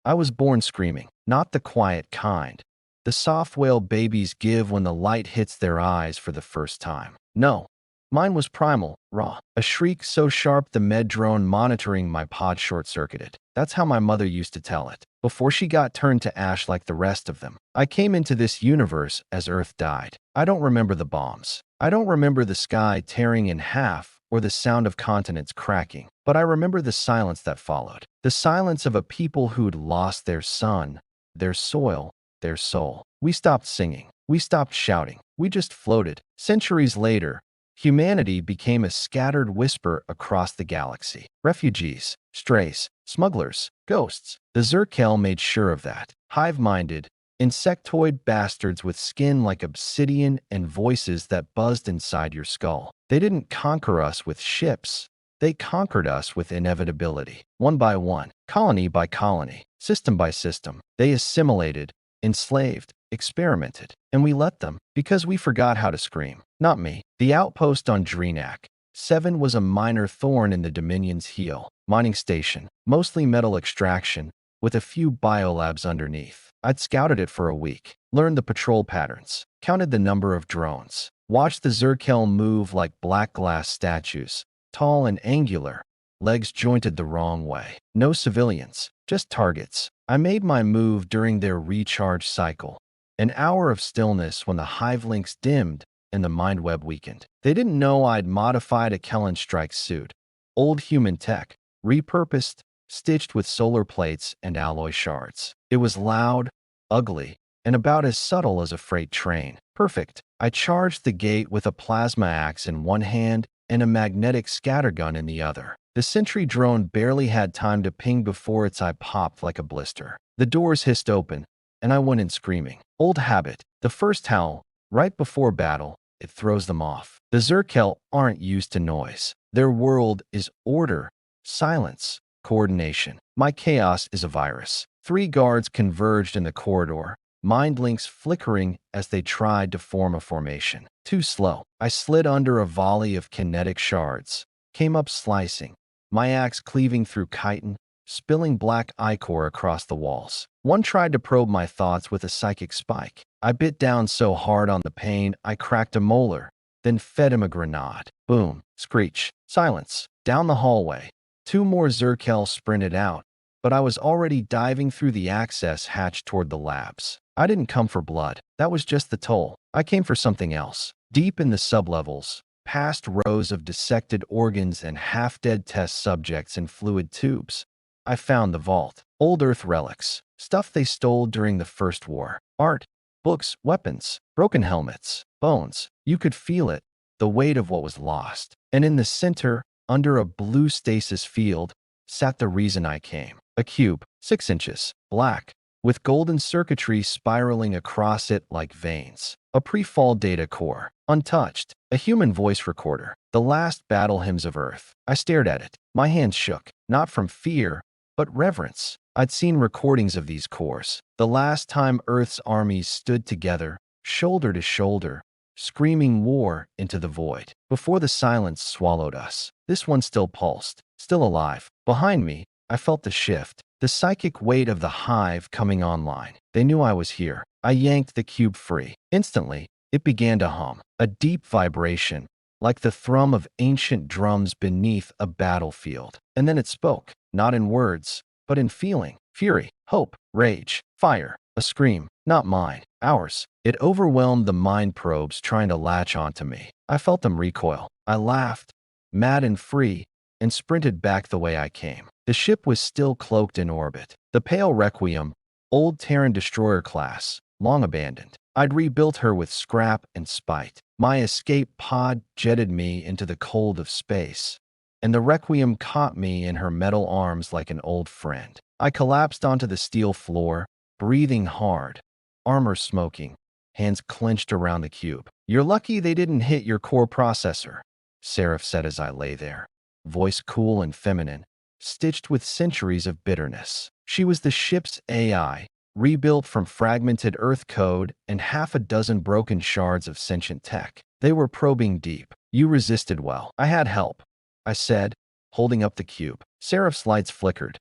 I was born screaming, not the quiet kind. The soft wail babies give when the light hits their eyes for the first time. No, mine was primal, raw. A shriek so sharp the med drone monitoring my pod short-circuited. That's how my mother used to tell it, before she got turned to ash like the rest of them. I came into this universe as Earth died. I don't remember the bombs. I don't remember the sky tearing in half or the sound of continents cracking. But I remember the silence that followed. The silence of a people who'd lost their sun, their soil, their soul. We stopped singing. We stopped shouting. We just floated. Centuries later, humanity became a scattered whisper across the galaxy. Refugees, strays, smugglers, ghosts. The Zerkel made sure of that. Hive-minded, insectoid bastards with skin like obsidian and voices that buzzed inside your skull. They didn't conquer us with ships. They conquered us with inevitability. One by one, colony by colony, system by system. They assimilated, enslaved, experimented, and we let them because we forgot how to scream. Not me. The outpost on Dreenak 7 was a minor thorn in the Dominion's heel. Mining station, mostly metal extraction, with a few biolabs underneath. I'd scouted it for a week, learned the patrol patterns, counted the number of drones, watched the Zerkel move like black glass statues, tall and angular, legs jointed the wrong way. No civilians, just targets. I made my move during their recharge cycle. An hour of stillness when the hive links dimmed and the mind web weakened. They didn't know I'd modified a Kellen strike suit. Old human tech, repurposed, stitched with solar plates and alloy shards. It was loud, ugly, and about as subtle as a freight train. Perfect. I charged the gate with a plasma axe in one hand and a magnetic scattergun in the other. The sentry drone barely had time to ping before its eye popped like a blister. The doors hissed open, and I went in screaming. Old habit. The first howl, right before battle, it throws them off. The Zerkel aren't used to noise. Their world is order, silence, coordination. My chaos is a virus. 3 guards converged in the corridor, mind links flickering as they tried to form a formation. Too slow. I slid under a volley of kinetic shards, came up slicing, my axe cleaving through chitin, spilling black ichor across the walls. One tried to probe my thoughts with a psychic spike. I bit down so hard on the pain I cracked a molar, then fed him a grenade. Boom, screech, silence. Down the hallway, 2 more Zerkel sprinted out, but I was already diving through the access hatch toward the labs. I didn't come for blood. That was just the toll. I came for something else. Deep in the sublevels, past rows of dissected organs and half-dead test subjects in fluid tubes, I found the vault. Old Earth relics, stuff they stole during the First War. Art, books, weapons, broken helmets, bones. You could feel it, the weight of what was lost. And in the center, under a blue stasis field, sat the reason I came. A cube, 6 inches, black, with golden circuitry spiraling across it like veins. A pre-fall data core, untouched. A human voice recorder. The last battle hymns of Earth. I stared at it. My hands shook, not from fear, but reverence. I'd seen recordings of these cores. The last time Earth's armies stood together, shoulder to shoulder, screaming war into the void. Before the silence swallowed us, this one still pulsed, still alive. Behind me, I felt the shift, the psychic weight of the hive coming online. They knew I was here. I yanked the cube free. Instantly, it began to hum, a deep vibration, like the thrum of ancient drums beneath a battlefield. And then it spoke, not in words, but in feeling. Fury, hope, rage, fire, a scream, not mine, ours. It overwhelmed the mind probes trying to latch onto me. I felt them recoil. I laughed, mad and free, and sprinted back the way I came. The ship was still cloaked in orbit. The pale Requiem, old Terran destroyer class, long abandoned. I'd rebuilt her with scrap and spite. My escape pod jetted me into the cold of space, and the Requiem caught me in her metal arms like an old friend. I collapsed onto the steel floor, breathing hard, armor smoking, hands clenched around the cube. You're lucky they didn't hit your core processor, Seraph said as I lay there, voice cool and feminine, stitched with centuries of bitterness. She was the ship's AI, rebuilt from fragmented Earth code and half a dozen broken shards of sentient tech. They were probing deep. You resisted well. I had help, I said, holding up the cube. Seraph's lights flickered.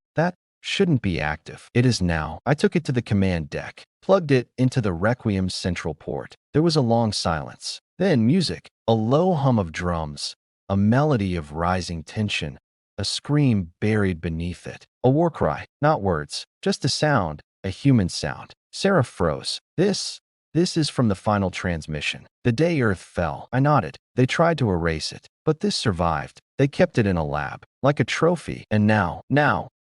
shouldn't be active. It is now. I took it to the command deck, plugged it into the Requiem's central port. There was a long silence. Then music, a low hum of drums, a melody of rising tension, a scream buried beneath it. A war cry, not words, just a sound, a human sound. Sarah froze. This is from the final transmission. The day Earth fell. I nodded. They tried to erase it, but this survived. They kept it in a lab, like a trophy. And now,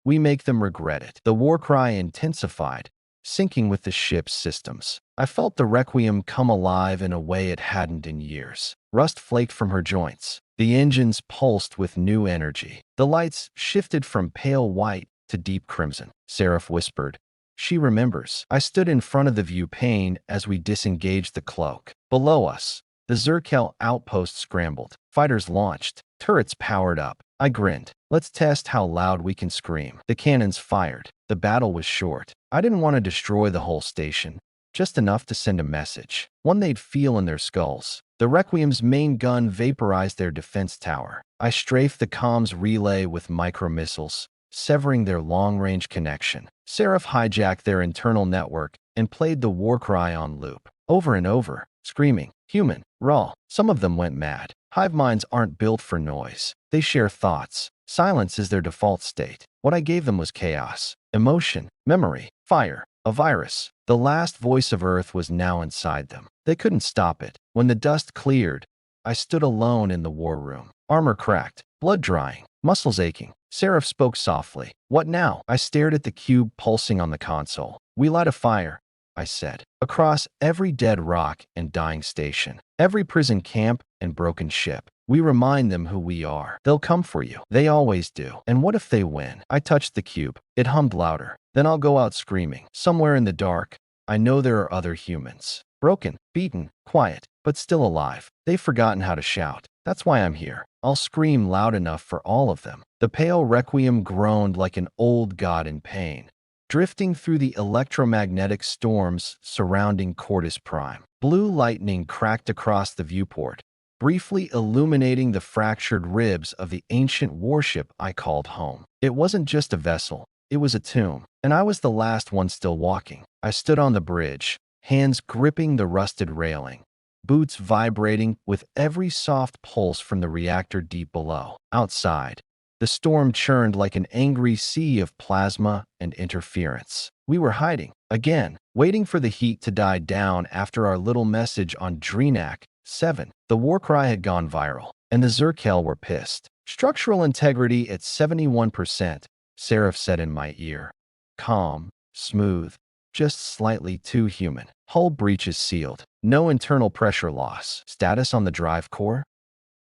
we make them regret it. The war cry intensified, syncing with the ship's systems. I felt the Requiem come alive in a way it hadn't in years. Rust flaked from her joints. The engines pulsed with new energy. The lights shifted from pale white to deep crimson. Seraph whispered, "She remembers." I stood in front of the view pane as we disengaged the cloak. Below us, the Zerkel outpost scrambled. Fighters launched. Turrets powered up. I grinned. Let's test how loud we can scream. The cannons fired. The battle was short. I didn't want to destroy the whole station, just enough to send a message, one they'd feel in their skulls. The Requiem's main gun vaporized their defense tower. I strafed the comms relay with micromissiles, severing their long-range connection. Seraph hijacked their internal network and played the war cry on loop, over and over, screaming, "Human, raw." Some of them went mad. Hive minds aren't built for noise. They share thoughts. Silence is their default state. What I gave them was chaos, emotion, memory, fire, a virus. The last voice of Earth was now inside them. They couldn't stop it. When the dust cleared, I stood alone in the war room. Armor cracked, blood drying, muscles aching. Seraph spoke softly. "What now?" I stared at the cube pulsing on the console. "We light a fire," I said, "across every dead rock and dying station, every prison camp and broken ship. We remind them who we are. They'll come for you. They always do. And what if they win?" I touched the cube. It hummed louder. "Then I'll go out screaming. Somewhere in the dark, I know there are other humans. Broken, beaten, quiet, but still alive. They've forgotten how to shout. That's why I'm here. I'll scream loud enough for all of them." The pale Requiem groaned like an old god in pain, drifting through the electromagnetic storms surrounding Cordis Prime. Blue lightning cracked across the viewport, briefly illuminating the fractured ribs of the ancient warship I called home. It wasn't just a vessel. It was a tomb, and I was the last one still walking. I stood on the bridge, hands gripping the rusted railing, boots vibrating with every soft pulse from the reactor deep below. Outside, the storm churned like an angry sea of plasma and interference. We were hiding, again, waiting for the heat to die down after our little message on Dreenak 7. The war cry had gone viral, and the Zerkel were pissed. "Structural integrity at 71%, Seraph said in my ear. Calm, smooth, just slightly too human. Hull breaches sealed. No internal pressure loss. Status on the drive core?"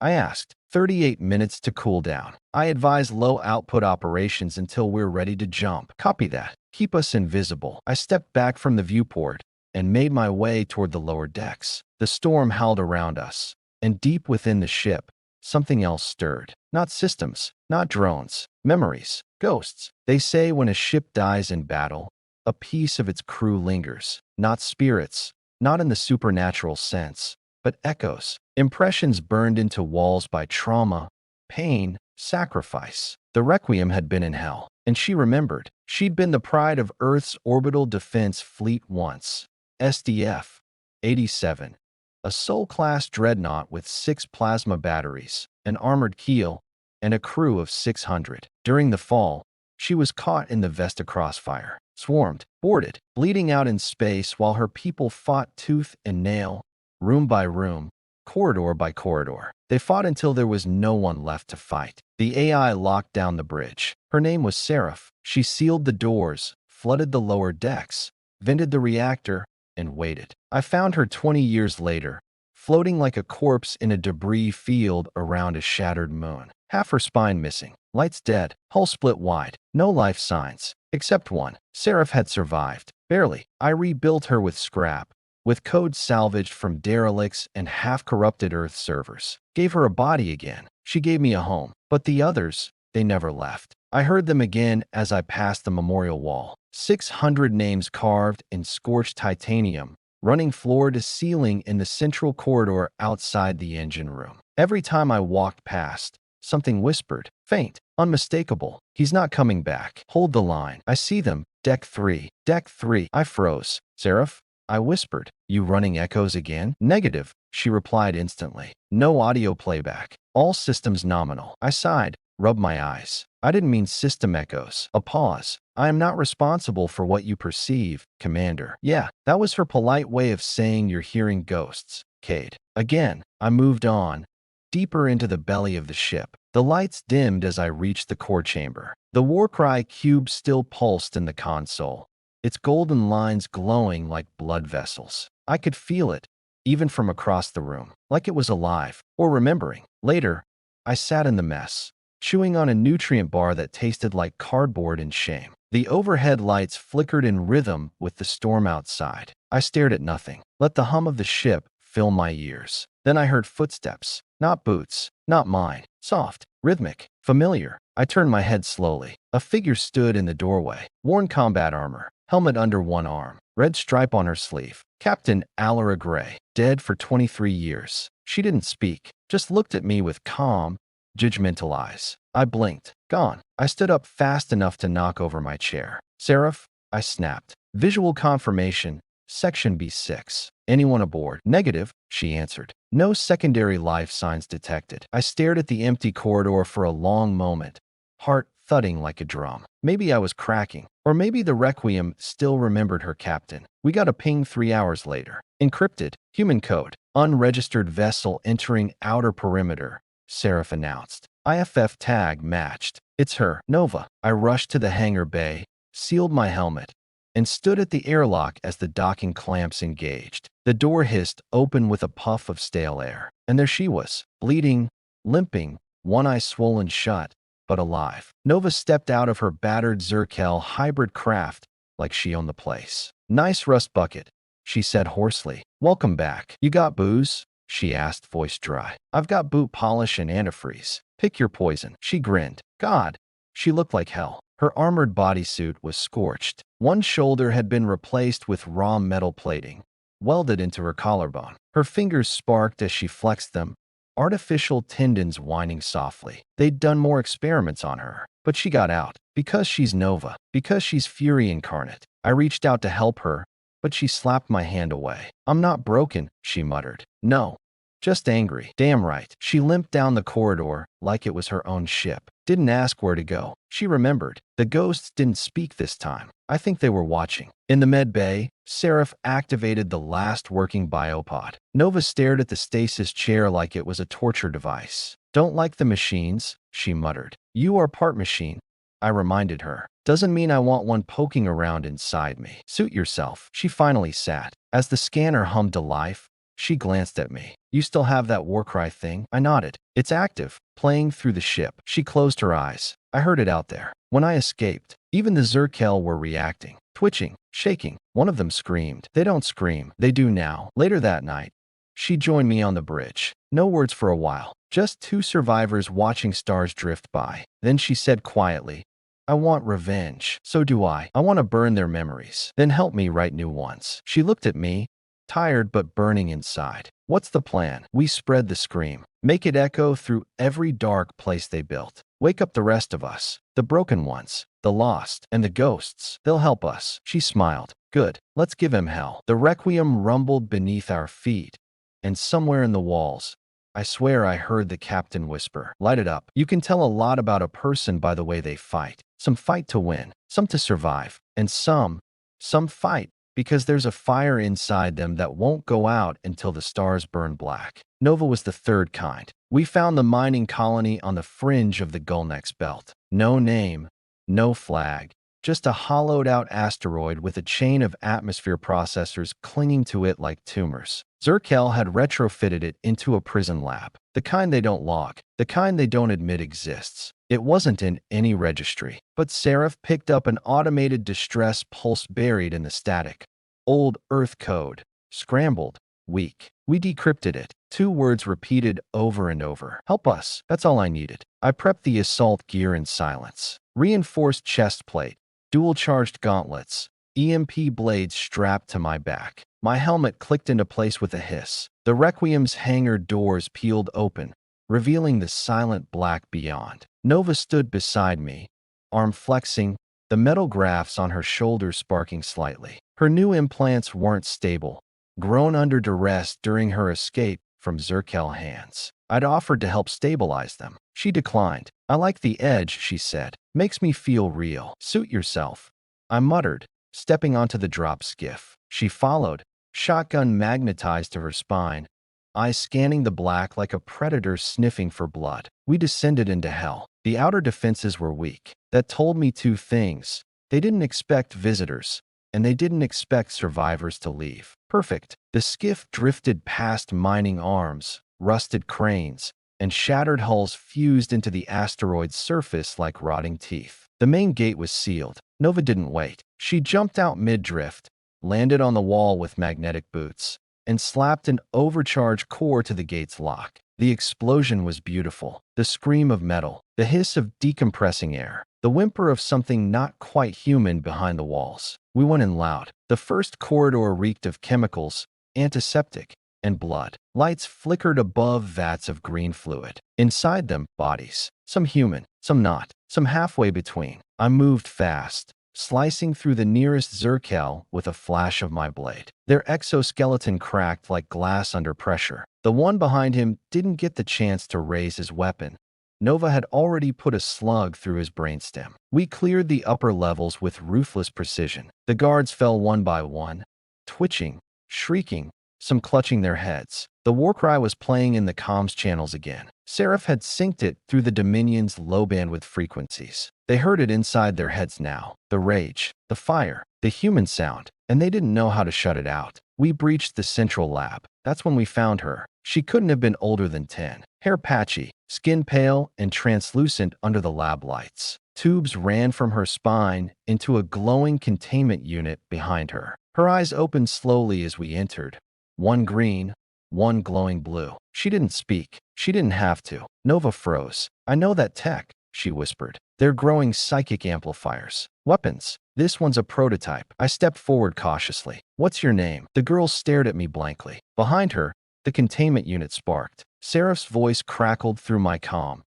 I asked. 38 minutes to cool down. I advise low output operations until we're ready to jump. Copy that. Keep us invisible. I stepped back from the viewport and made my way toward the lower decks. The storm howled around us, and deep within the ship, something else stirred. Not systems, not drones, memories, ghosts. They say when a ship dies in battle, a piece of its crew lingers. Not spirits, not in the supernatural sense, but echoes. Impressions burned into walls by trauma, pain, sacrifice. The Requiem had been in hell, and she remembered. She'd been the pride of Earth's orbital defense fleet once. SDF 87. A Sol-class dreadnought with 6 plasma batteries, an armored keel, and a crew of 600. During the fall, she was caught in the Vesta crossfire, swarmed, boarded, bleeding out in space while her people fought tooth and nail, room by room, corridor by corridor. They fought until there was no one left to fight. The AI locked down the bridge. Her name was Seraph. She sealed the doors, flooded the lower decks, vented the reactor, and waited. I found her 20 years later, floating like a corpse in a debris field around a shattered moon. Half her spine missing, lights dead, hull split wide, no life signs, except one. Seraph had survived. Barely. I rebuilt her with scrap, with code salvaged from derelicts and half-corrupted Earth servers. Gave her a body again. She gave me a home. But the others, they never left. I heard them again as I passed the memorial wall. 600 names carved in scorched titanium, running floor to ceiling in the central corridor outside the engine room. Every time I walked past, Something whispered. Faint. Unmistakable. He's not coming back. Hold the line. I see them. Deck 3. Deck 3. I froze. Seraph? I whispered. You running echoes again? Negative, she replied instantly. No audio playback. All systems nominal. I sighed, rubbed my eyes. I didn't mean system echoes. A pause. I am not responsible for what you perceive, Commander. Yeah, that was her polite way of saying you're hearing ghosts, Cade. Again, I moved on, deeper into the belly of the ship. The lights dimmed as I reached the core chamber. The warcry cube still pulsed in the console, its golden lines glowing like blood vessels. I could feel it, even from across the room, like it was alive, or remembering. Later, I sat in the mess, chewing on a nutrient bar that tasted like cardboard in shame. The overhead lights flickered in rhythm with the storm outside. I stared at nothing, let the hum of the ship fill my ears. Then I heard footsteps, not boots, not mine, soft, rhythmic, familiar. I turned my head slowly. A figure stood in the doorway, worn combat armor, helmet under one arm, red stripe on her sleeve. Captain Alara Gray, dead for 23 years. She didn't speak, just looked at me with calm, judgmental eyes. I blinked. Gone. I stood up fast enough to knock over my chair. Seraph, I snapped. Visual confirmation, Section B6. Anyone aboard? Negative, she answered. No secondary life signs detected. I stared at the empty corridor for a long moment, heart thudding like a drum. Maybe I was cracking, or maybe the Requiem still remembered her captain. We got a ping 3 hours later. Encrypted, human code, unregistered vessel entering outer perimeter, Seraph announced. IFF tag matched. It's her, Nova. I rushed to the hangar bay, sealed my helmet, and stood at the airlock as the docking clamps engaged. The door hissed open with a puff of stale air, and there she was, bleeding, limping, one eye swollen shut, but alive. Nova stepped out of her battered Zerkel hybrid craft like she owned the place. Nice rust bucket, she said hoarsely. Welcome back. You got booze? She asked, voice dry. I've got boot polish and antifreeze. Pick your poison. She grinned. God, she looked like hell. Her armored bodysuit was scorched. One shoulder had been replaced with raw metal plating, welded into her collarbone. Her fingers sparked as she flexed them, artificial tendons whining softly. They'd done more experiments on her, but she got out. Because she's Nova. Because she's Fury incarnate. I reached out to help her, but she slapped my hand away. I'm not broken, she muttered. No, just angry. Damn right. She limped down the corridor like it was her own ship. Didn't ask where to go. She remembered. The ghosts didn't speak this time. I think they were watching. In the med bay, Seraph activated the last working biopod. Nova stared at the stasis chair like it was a torture device. Don't like the machines, she muttered. You are part machine, I reminded her. Doesn't mean I want one poking around inside me. Suit yourself. She finally sat. As the scanner hummed to life, she glanced at me. You still have that warcry thing? I nodded. It's active, playing through the ship. She closed her eyes. I heard it out there. When I escaped, even the Zerkel were reacting, twitching, shaking. One of them screamed. They don't scream. They do now. Later that night, she joined me on the bridge. No words for a while. Just two survivors watching stars drift by. Then she said quietly, I want revenge. So do I. I want to burn their memories. Then help me write new ones. She looked at me, tired but burning inside. What's the plan? We spread the scream. Make it echo through every dark place they built. Wake up the rest of us. The broken ones, the lost, and the ghosts. They'll help us. She smiled. Good. Let's give him hell. The Requiem rumbled beneath our feet, and somewhere in the walls, I swear I heard the captain whisper, light it up. You can tell a lot about a person by the way they fight. Some fight to win, some to survive, and some fight because there's a fire inside them that won't go out until the stars burn black. Nova was the third kind. We found the mining colony on the fringe of the Gullnex belt. No name, no flag, just a hollowed-out asteroid with a chain of atmosphere processors clinging to it like tumors. Zerkel had retrofitted it into a prison lab, the kind they don't log, the kind they don't admit exists. It wasn't in any registry, but Seraph picked up an automated distress pulse buried in the static. Old Earth code. Scrambled. Weak. We decrypted it. 2 words repeated over and over. Help us. That's all I needed. I prepped the assault gear in silence. Reinforced chest plate, dual-charged gauntlets, EMP blades strapped to my back. My helmet clicked into place with a hiss. The Requiem's hangar doors peeled open, revealing the silent black beyond. Nova stood beside me, arm flexing, the metal grafts on her shoulders sparking slightly. Her new implants weren't stable, grown under duress during her escape from Zerkel hands. I'd offered to help stabilize them. She declined. I like the edge, she said. Makes me feel real. Suit yourself, I muttered, stepping onto the drop skiff. She followed, shotgun magnetized to her spine, eyes scanning the black like a predator sniffing for blood. We descended into hell. The outer defenses were weak. That told me two things. They didn't expect visitors, and they didn't expect survivors to leave. Perfect. The skiff drifted past mining arms, rusted cranes, and shattered hulls fused into the asteroid's surface like rotting teeth. The main gate was sealed. Nova didn't wait. She jumped out mid-drift, landed on the wall with magnetic boots, and slapped an overcharged core to the gate's lock. The explosion was beautiful. The scream of metal, the hiss of decompressing air, the whimper of something not quite human behind the walls. We went in loud. The first corridor reeked of chemicals, antiseptic, and blood. Lights flickered above vats of green fluid. Inside them, bodies. Some human, some not, some halfway between. I moved fast, slicing through the nearest Zerkel with a flash of my blade. Their exoskeleton cracked like glass under pressure. The one behind him didn't get the chance to raise his weapon. Nova had already put a slug through his brainstem. We cleared the upper levels with ruthless precision. The guards fell one by one, twitching, shrieking, some clutching their heads. The war cry was playing in the comms channels again. Seraph had synced it through the Dominion's low-bandwidth frequencies. They heard it inside their heads now. The rage, the fire, the human sound, and they didn't know how to shut it out. We breached the central lab. That's when we found her. She couldn't have been older than 10. Hair patchy, skin pale and translucent under the lab lights. Tubes ran from her spine into a glowing containment unit behind her. Her eyes opened slowly as we entered. One green, one glowing blue. She didn't speak. She didn't have to. Nova froze. I know that tech, she whispered. They're growing psychic amplifiers. Weapons. This one's a prototype. I stepped forward cautiously. What's your name? The girl stared at me blankly. Behind her, the containment unit sparked. Seraph's voice crackled through my comm.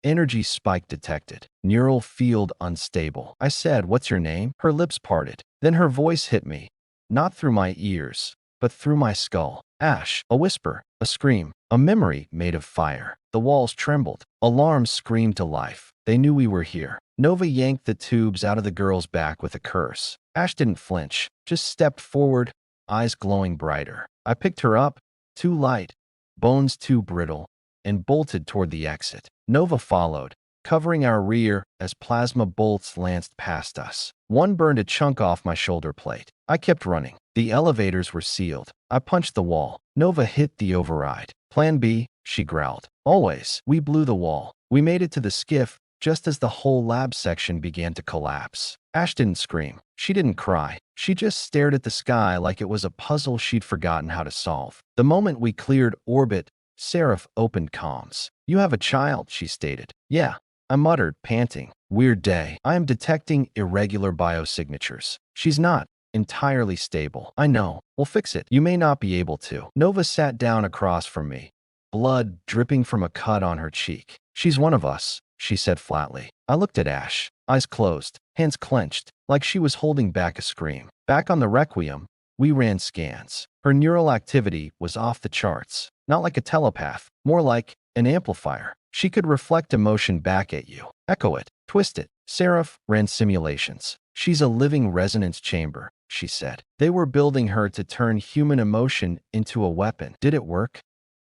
Energy spike detected. Neural field unstable. I said, what's your name? Her lips parted. Then her voice hit me. Not through my ears, but through my skull. Ash. A whisper. A scream. A memory made of fire. The walls trembled. Alarms screamed to life. They knew we were here. Nova yanked the tubes out of the girl's back with a curse. Ash didn't flinch, just stepped forward, eyes glowing brighter. I picked her up, too light, bones too brittle, and bolted toward the exit. Nova followed, covering our rear as plasma bolts lanced past us. One burned a chunk off my shoulder plate. I kept running. The elevators were sealed. I punched the wall. Nova hit the override. Plan B, she growled. Always. We blew the wall. We made it to the skiff just as the whole lab section began to collapse. Ash didn't scream. She didn't cry. She just stared at the sky like it was a puzzle she'd forgotten how to solve. The moment we cleared orbit, Seraph opened comms. You have a child, she stated. Yeah, I muttered, panting. Weird day. I am detecting irregular biosignatures. She's not entirely stable. I know. We'll fix it. You may not be able to. Nova sat down across from me, blood dripping from a cut on her cheek. She's one of us, she said flatly. I looked at Ash, eyes closed, hands clenched, like she was holding back a scream. Back on the Requiem, we ran scans. Her neural activity was off the charts. Not like a telepath, more like an amplifier. She could reflect emotion back at you, echo it, twist it. Seraph ran simulations. She's a living resonance chamber, she said. They were building her to turn human emotion into a weapon. Did it work?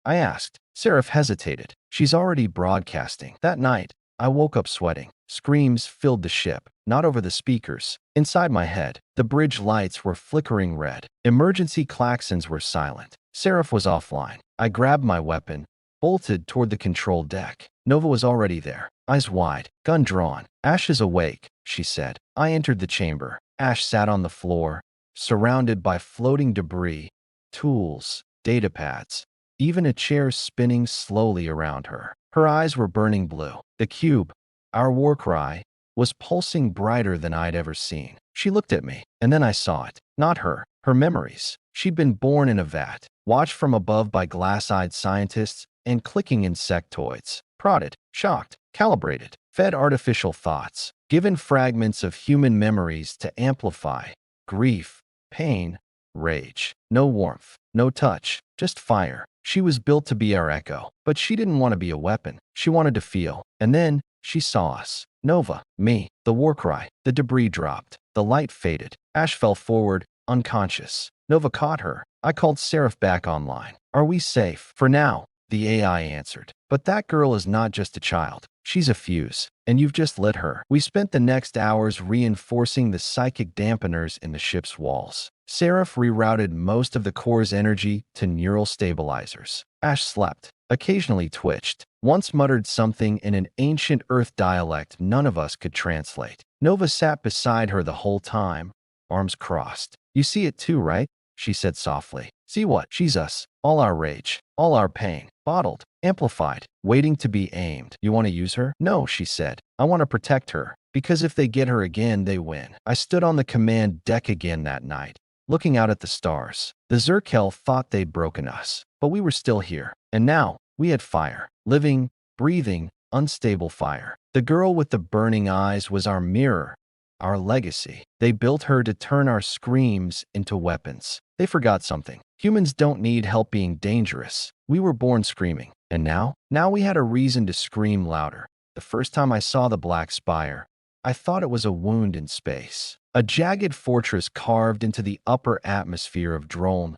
I asked. Seraph hesitated. She's already broadcasting. That night, I woke up sweating. Screams filled the ship, not over the speakers. Inside my head, the bridge lights were flickering red. Emergency klaxons were silent. Seraph was offline. I grabbed my weapon, bolted toward the control deck. Nova was already there, eyes wide, gun drawn. Ash is awake, she said. I entered the chamber. Ash sat on the floor, surrounded by floating debris, tools, datapads, even a chair spinning slowly around her. Her eyes were burning blue. The cube, our war cry, was pulsing brighter than I'd ever seen. She looked at me, and then I saw it. Not her, her memories. She'd been born in a vat, watched from above by glass-eyed scientists, and clicking insectoids. Prodded, shocked, calibrated, fed artificial thoughts, given fragments of human memories to amplify grief, pain, rage. No warmth, no touch, just fire. She was built to be our echo, but she didn't want to be a weapon. She wanted to feel. And then she saw us. Nova, me, the war cry. The debris dropped. The light faded. Ash fell forward, unconscious. Nova caught her. I called Seraph back online. Are we safe? For now, the AI answered. But that girl is not just a child. She's a fuse, and you've just lit her. We spent the next hours reinforcing the psychic dampeners in the ship's walls. Seraph rerouted most of the core's energy to neural stabilizers. Ash slept, occasionally twitched, once muttered something in an ancient Earth dialect none of us could translate. Nova sat beside her the whole time, arms crossed. You see it too, right? She said softly. See what? She's us. All our rage, all our pain, bottled, amplified, waiting to be aimed. You want to use her? No, she said. I want to protect her, because if they get her again, they win. I stood on the command deck again that night, looking out at the stars. The Zerkel thought they'd broken us, but we were still here. And now, we had fire. Living, breathing, unstable fire. The girl with the burning eyes was our mirror, our legacy. They built her to turn our screams into weapons. They forgot something. Humans don't need help being dangerous. We were born screaming. And now? Now we had a reason to scream louder. The first time I saw the Black Spire, I thought it was a wound in space. A jagged fortress carved into the upper atmosphere of Drone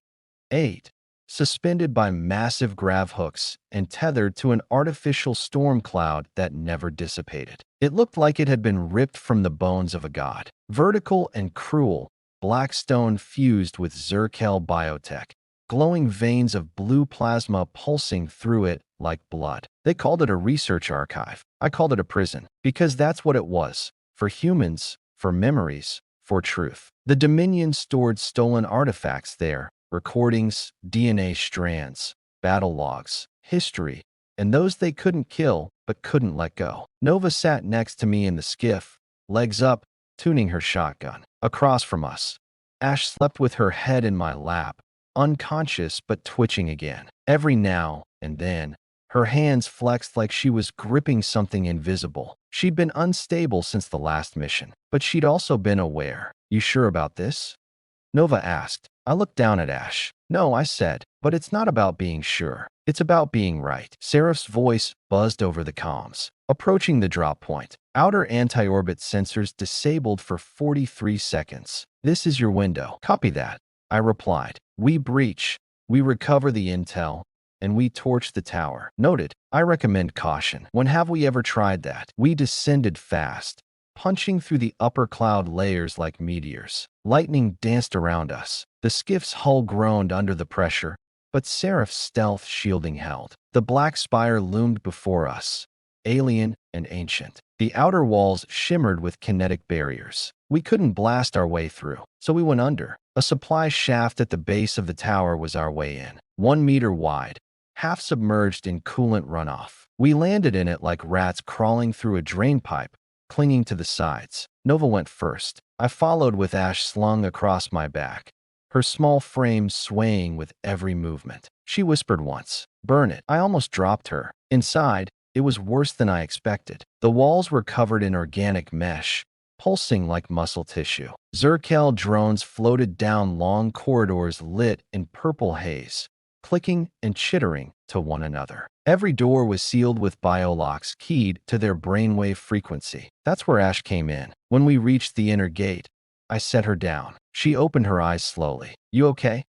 8, suspended by massive grav hooks and tethered to an artificial storm cloud that never dissipated. It looked like it had been ripped from the bones of a god. Vertical and cruel, black stone fused with Zerkel biotech, glowing veins of blue plasma pulsing through it like blood. They called it a research archive. I called it a prison, because that's what it was. For humans, for memories, for truth. The Dominion stored stolen artifacts there, recordings, DNA strands, battle logs, history, and those they couldn't kill but couldn't let go. Nova sat next to me in the skiff, legs up, tuning her shotgun. Across from us, Ash slept with her head in my lap, unconscious but twitching again. Every now and then, her hands flexed like she was gripping something invisible. She'd been unstable since the last mission, but she'd also been aware. You sure about this? Nova asked. I looked down at Ash. No, I said, but it's not about being sure. It's about being right. Seraph's voice buzzed over the comms. Approaching the drop point. Outer anti-orbit sensors disabled for 43 seconds. This is your window. Copy that. I replied. We breach. We recover the intel. And we torch the tower. Noted. I recommend caution. When have we ever tried that? We descended fast, punching through the upper cloud layers like meteors. Lightning danced around us. The skiff's hull groaned under the pressure, but Seraph's stealth shielding held. The Black Spire loomed before us, alien and ancient. The outer walls shimmered with kinetic barriers. We couldn't blast our way through, so we went under. A supply shaft at the base of the tower was our way in, 1 meter wide, half submerged in coolant runoff. We landed in it like rats crawling through a drain pipe, clinging to the sides. Nova went first. I followed with Ash slung across my back, her small frame swaying with every movement. She whispered once, "Burn it." I almost dropped her. Inside, it was worse than I expected. The walls were covered in organic mesh, pulsing like muscle tissue. Zerkel drones floated down long corridors lit in purple haze, clicking and chittering to one another. Every door was sealed with biolocks keyed to their brainwave frequency. That's where Ash came in. When we reached the inner gate, I set her down. She opened her eyes slowly. You okay?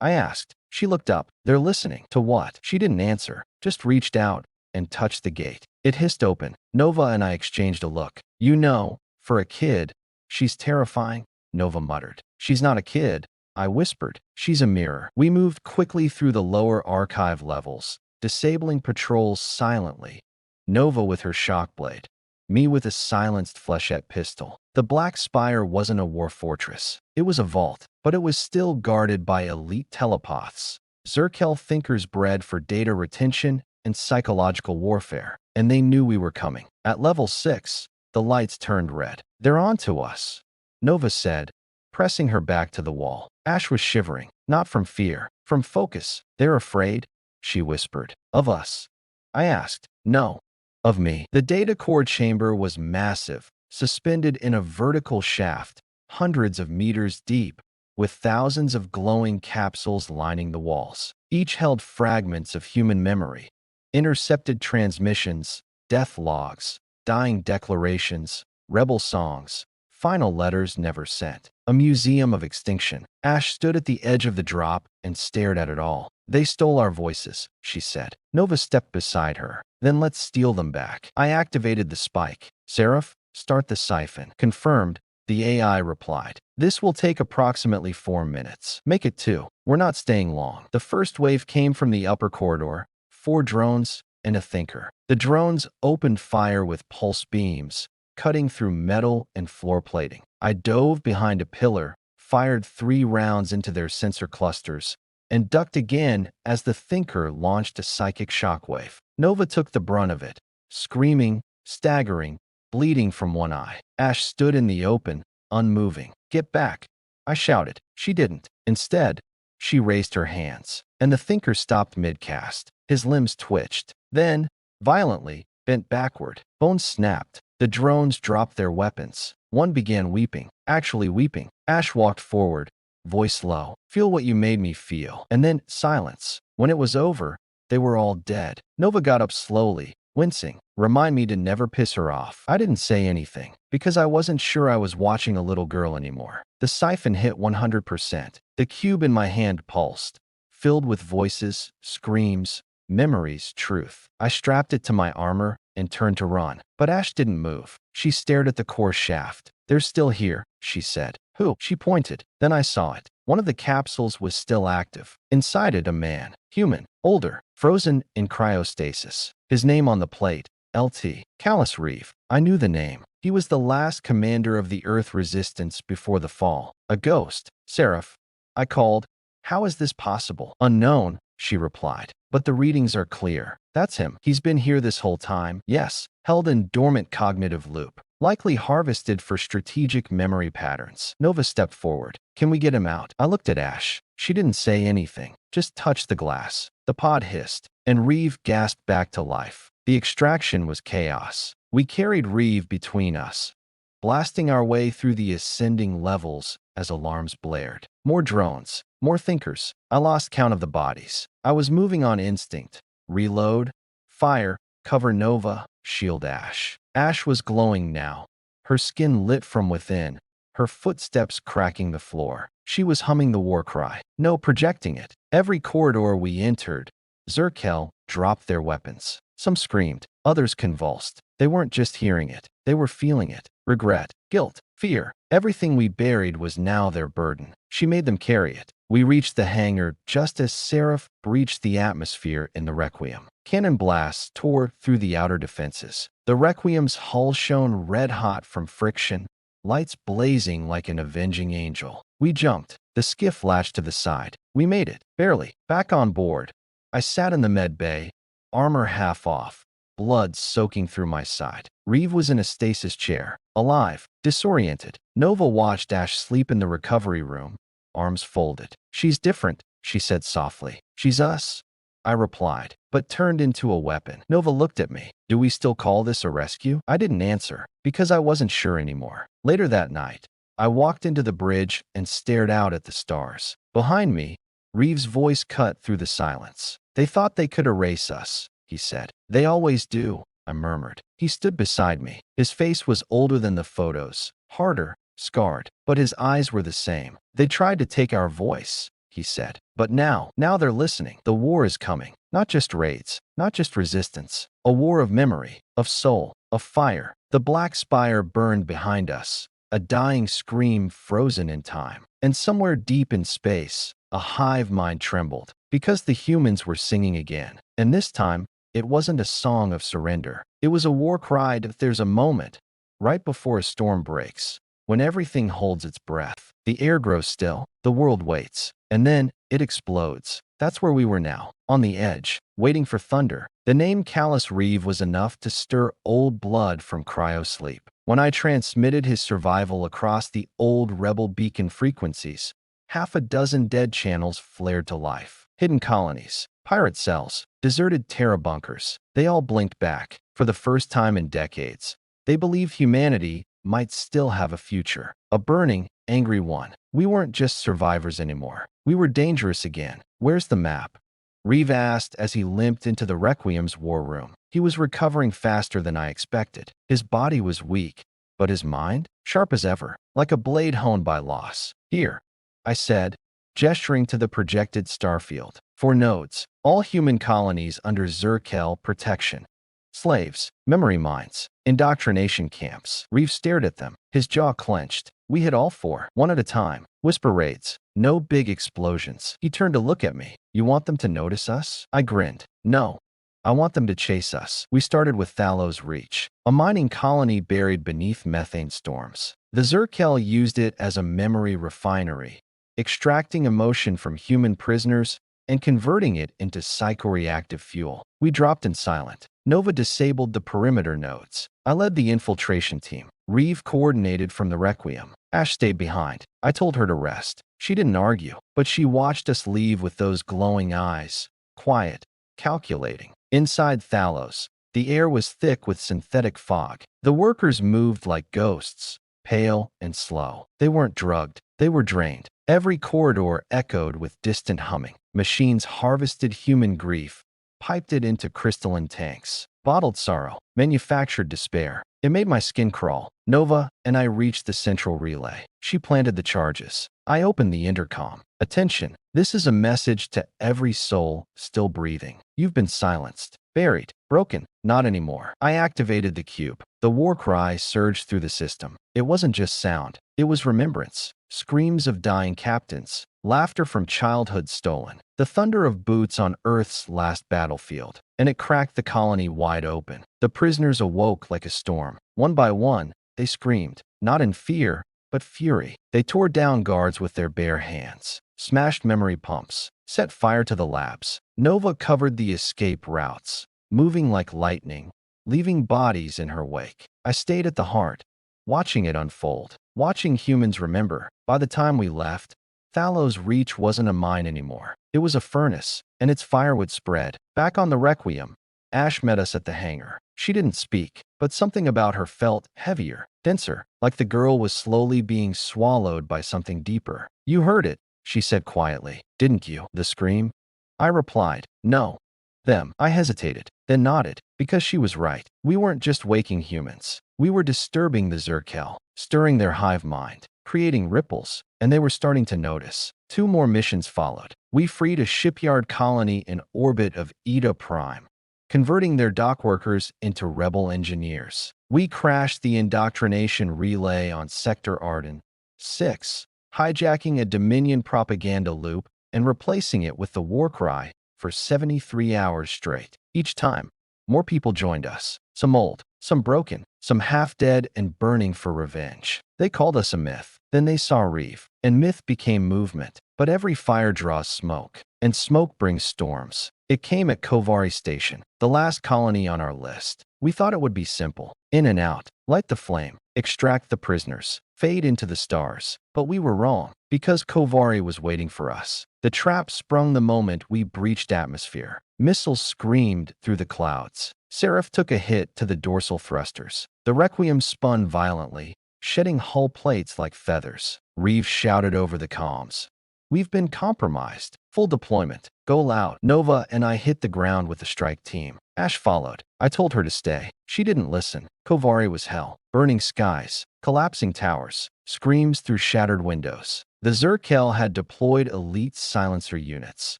I asked. She looked up. They're listening. To what? She didn't answer, just reached out and touched the gate. It hissed open. Nova and I exchanged a look. You know, for a kid, she's terrifying, Nova muttered. She's not a kid, I whispered. She's a mirror. We moved quickly through the lower archive levels, disabling patrols silently. Nova with her shock blade, me with a silenced flechette pistol. The Black Spire wasn't a war fortress. It was a vault, but it was still guarded by elite telepaths, Zerkel thinkers bred for data retention and psychological warfare. And they knew we were coming. At level 6, the lights turned red. They're on to us, Nova said, pressing her back to the wall. Ash was shivering, not from fear, from focus. They're afraid, she whispered. Of us? I asked. No. Of me. The data core chamber was massive, suspended in a vertical shaft, hundreds of meters deep, with thousands of glowing capsules lining the walls. Each held fragments of human memory, intercepted transmissions, death logs, dying declarations, rebel songs, final letters never sent. A museum of extinction. Ash stood at the edge of the drop and stared at it all. They stole our voices, she said. Nova stepped beside her. Then let's steal them back. I activated the spike. Seraph, start the siphon. Confirmed, the AI replied. This will take approximately 4 minutes. Make it 2. We're not staying long. The first wave came from the upper corridor, 4 drones and a thinker. The drones opened fire with pulse beams, cutting through metal and floor plating. I dove behind a pillar, fired 3 rounds into their sensor clusters, and ducked again as the thinker launched a psychic shockwave. Nova took the brunt of it, screaming, staggering, bleeding from one eye. Ash stood in the open, unmoving. Get back, I shouted. She didn't. Instead, she raised her hands, and the thinker stopped mid-cast. His limbs twitched, then, violently, bent backward. Bones snapped. The drones dropped their weapons. One began weeping, actually weeping. Ash walked forward, voice low. Feel what you made me feel. And then silence. When it was over, they were all dead. Nova got up slowly, wincing. Remind me to never piss her off. I didn't say anything, because I wasn't sure I was watching a little girl anymore. The siphon hit 100%. The cube in my hand pulsed, filled with voices, screams, memories, truth. I strapped it to my armor and turned to run. But Ash didn't move. She stared at the core shaft. They're still here, she said. Who? She pointed. Then I saw it. One of the capsules was still active. Inside it, a man. Human. Older. Frozen in cryostasis. His name on the plate. LT. Callus Reeve. I knew the name. He was the last commander of the Earth Resistance before the fall. A ghost. Seraph. I called. How is this possible? Unknown, she replied. But the readings are clear. That's him. He's been here this whole time. Yes. Held in dormant cognitive loop. Likely harvested for strategic memory patterns. Nova stepped forward. Can we get him out? I looked at Ash. She didn't say anything. Just touched the glass. The pod hissed, and Reeve gasped back to life. The extraction was chaos. We carried Reeve between us, blasting our way through the ascending levels as alarms blared. More drones. More thinkers. I lost count of the bodies. I was moving on instinct. Reload. Fire. Cover Nova. Shield Ash. Ash was glowing now, her skin lit from within, her footsteps cracking the floor. She was humming the war cry, no projecting it. Every corridor we entered, Zerkel dropped their weapons. Some screamed, others convulsed. They weren't just hearing it, they were feeling it. Regret, guilt, fear. Everything we buried was now their burden. She made them carry it. We reached the hangar just as Seraph breached the atmosphere in the Requiem. Cannon blasts tore through the outer defenses. The Requiem's hull shone red-hot from friction, lights blazing like an avenging angel. We jumped. The skiff latched to the side. We made it, barely. Back on board. I sat in the med bay, armor half off, blood soaking through my side. Reeve was in a stasis chair, alive, disoriented. Nova watched Ash sleep in the recovery room, arms folded. She's different, she said softly. She's us, I replied, but turned into a weapon. Nova looked at me. Do we still call this a rescue? I didn't answer, because I wasn't sure anymore. Later that night, I walked into the bridge and stared out at the stars. Behind me, Reeve's voice cut through the silence. They thought they could erase us, he said. They always do, I murmured. He stood beside me. His face was older than the photos, harder, scarred, but his eyes were the same. They tried to take our voice, he said. But now they're listening. The war is coming. Not just raids, not just resistance. A war of memory, of soul, of fire. The black spire burned behind us, a dying scream frozen in time. And somewhere deep in space, a hive mind trembled, because the humans were singing again. And this time, it wasn't a song of surrender. It was a war cry that there's a moment, right before a storm breaks, when everything holds its breath. The air grows still, the world waits, and then it explodes. That's where we were now, on the edge, waiting for thunder. The name Callus Reeve was enough to stir old blood from cryosleep. When I transmitted his survival across the old rebel beacon frequencies, half a dozen dead channels flared to life. Hidden colonies, pirate cells, deserted Terra bunkers. They all blinked back. For the first time in decades, they believed humanity might still have a future. A burning, angry one. We weren't just survivors anymore. We were dangerous again. Where's the map? Reeve asked as he limped into the Requiem's war room. He was recovering faster than I expected. His body was weak, but his mind? Sharp as ever, like a blade honed by loss. Here, I said, gesturing to the projected starfield. 4 nodes, all human colonies under Zerkel protection. Slaves, memory mines, indoctrination camps. Reeve stared at them, his jaw clenched. We hit all 4, one at a time. Whisper raids, no big explosions. He turned to look at me. You want them to notice us? I grinned. No. I want them to chase us. We started with Thalos Reach, a mining colony buried beneath methane storms. The Zerkel used it as a memory refinery, extracting emotion from human prisoners and converting it into psychoreactive fuel. We dropped in silent. Nova disabled the perimeter nodes. I led the infiltration team. Reeve coordinated from the Requiem. Ash stayed behind. I told her to rest. She didn't argue, but she watched us leave with those glowing eyes, quiet, calculating. Inside Thalos, the air was thick with synthetic fog. The workers moved like ghosts, pale and slow. They weren't drugged. They were drained. Every corridor echoed with distant humming. Machines harvested human grief, piped it into crystalline tanks, bottled sorrow, manufactured despair. It made my skin crawl. Nova and I reached the central relay. She planted the charges. I opened the intercom. Attention, this is a message to every soul still breathing. You've been silenced, buried, broken. Not anymore. I activated the cube. The war cry surged through the system. It wasn't just sound. It was remembrance. Screams of dying captains. Laughter from childhood stolen. The thunder of boots on Earth's last battlefield. And it cracked the colony wide open. The prisoners awoke like a storm. One by one, they screamed. Not in fear, but fury. They tore down guards with their bare hands, smashed memory pumps, set fire to the labs. Nova covered the escape routes, moving like lightning, leaving bodies in her wake. I stayed at the heart, watching it unfold, watching humans remember. By the time we left, Thalos Reach wasn't a mine anymore. It was a furnace, and its fire would spread. Back on the Requiem, Ash met us at the hangar. She didn't speak, but something about her felt heavier, denser, like the girl was slowly being swallowed by something deeper. You heard it, she said quietly. Didn't you? The scream? I replied, no. Them. I hesitated, then nodded, because she was right. We weren't just waking humans. We were disturbing the Zerkel, stirring their hive mind, creating ripples, and they were starting to notice. 2 more missions followed. We freed a shipyard colony in orbit of Eta Prime, converting their dock workers into rebel engineers. We crashed the indoctrination relay on Sector Arden 6, hijacking a Dominion propaganda loop and replacing it with the war cry for 73 hours straight. Each time, more people joined us. Some old, some broken, some half-dead and burning for revenge. They called us a myth. Then they saw Reeve, and myth became movement. But every fire draws smoke, and smoke brings storms. It came at Kovari Station, the last colony on our list. We thought it would be simple. In and out, light the flame, extract the prisoners, fade into the stars. But we were wrong, because Kovari was waiting for us. The trap sprung the moment we breached atmosphere. Missiles screamed through the clouds. Seraph took a hit to the dorsal thrusters. The Requiem spun violently, shedding hull plates like feathers. Reeve shouted over the comms. We've been compromised. Full deployment. Go loud. Nova and I hit the ground with the strike team. Ash followed. I told her to stay. She didn't listen. Kovari was hell. Burning skies, collapsing towers, screams through shattered windows. The Zerkel had deployed elite silencer units,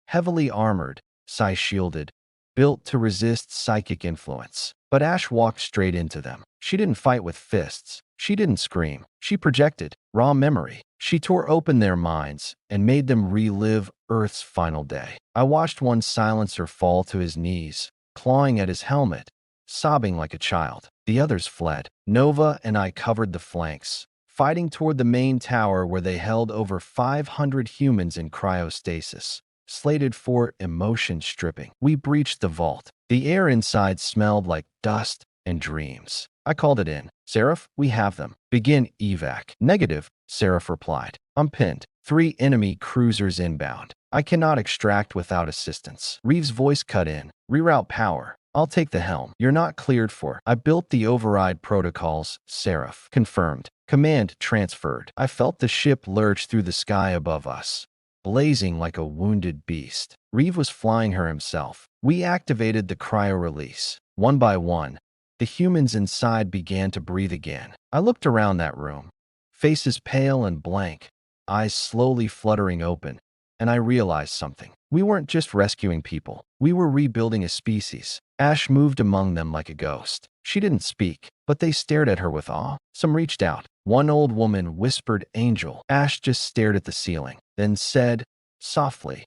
heavily armored, psi-shielded, built to resist psychic influence. But Ash walked straight into them. She didn't fight with fists. She didn't scream. She projected raw memory. She tore open their minds and made them relive Earth's final day. I watched one silencer fall to his knees, clawing at his helmet, sobbing like a child. The others fled. Nova and I covered the flanks, fighting toward the main tower where they held over 500 humans in cryostasis, slated for emotion stripping. We breached the vault. The air inside smelled like dust and dreams. I called it in. Seraph, we have them. Begin evac. Negative, Seraph replied. I'm pinned. 3 enemy cruisers inbound. I cannot extract without assistance. Reeves' voice cut in. Reroute power. I'll take the helm. You're not cleared for. I built the override protocols. Seraph. Confirmed. Command transferred. I felt the ship lurch through the sky above us, blazing like a wounded beast. Reeve was flying her himself. We activated the cryo-release. One by one, the humans inside began to breathe again. I looked around that room, faces pale and blank, eyes slowly fluttering open, and I realized something. We weren't just rescuing people. We were rebuilding a species. Ash moved among them like a ghost. She didn't speak, but they stared at her with awe. Some reached out. One old woman whispered, "Angel." Ash just stared at the ceiling, then said, softly,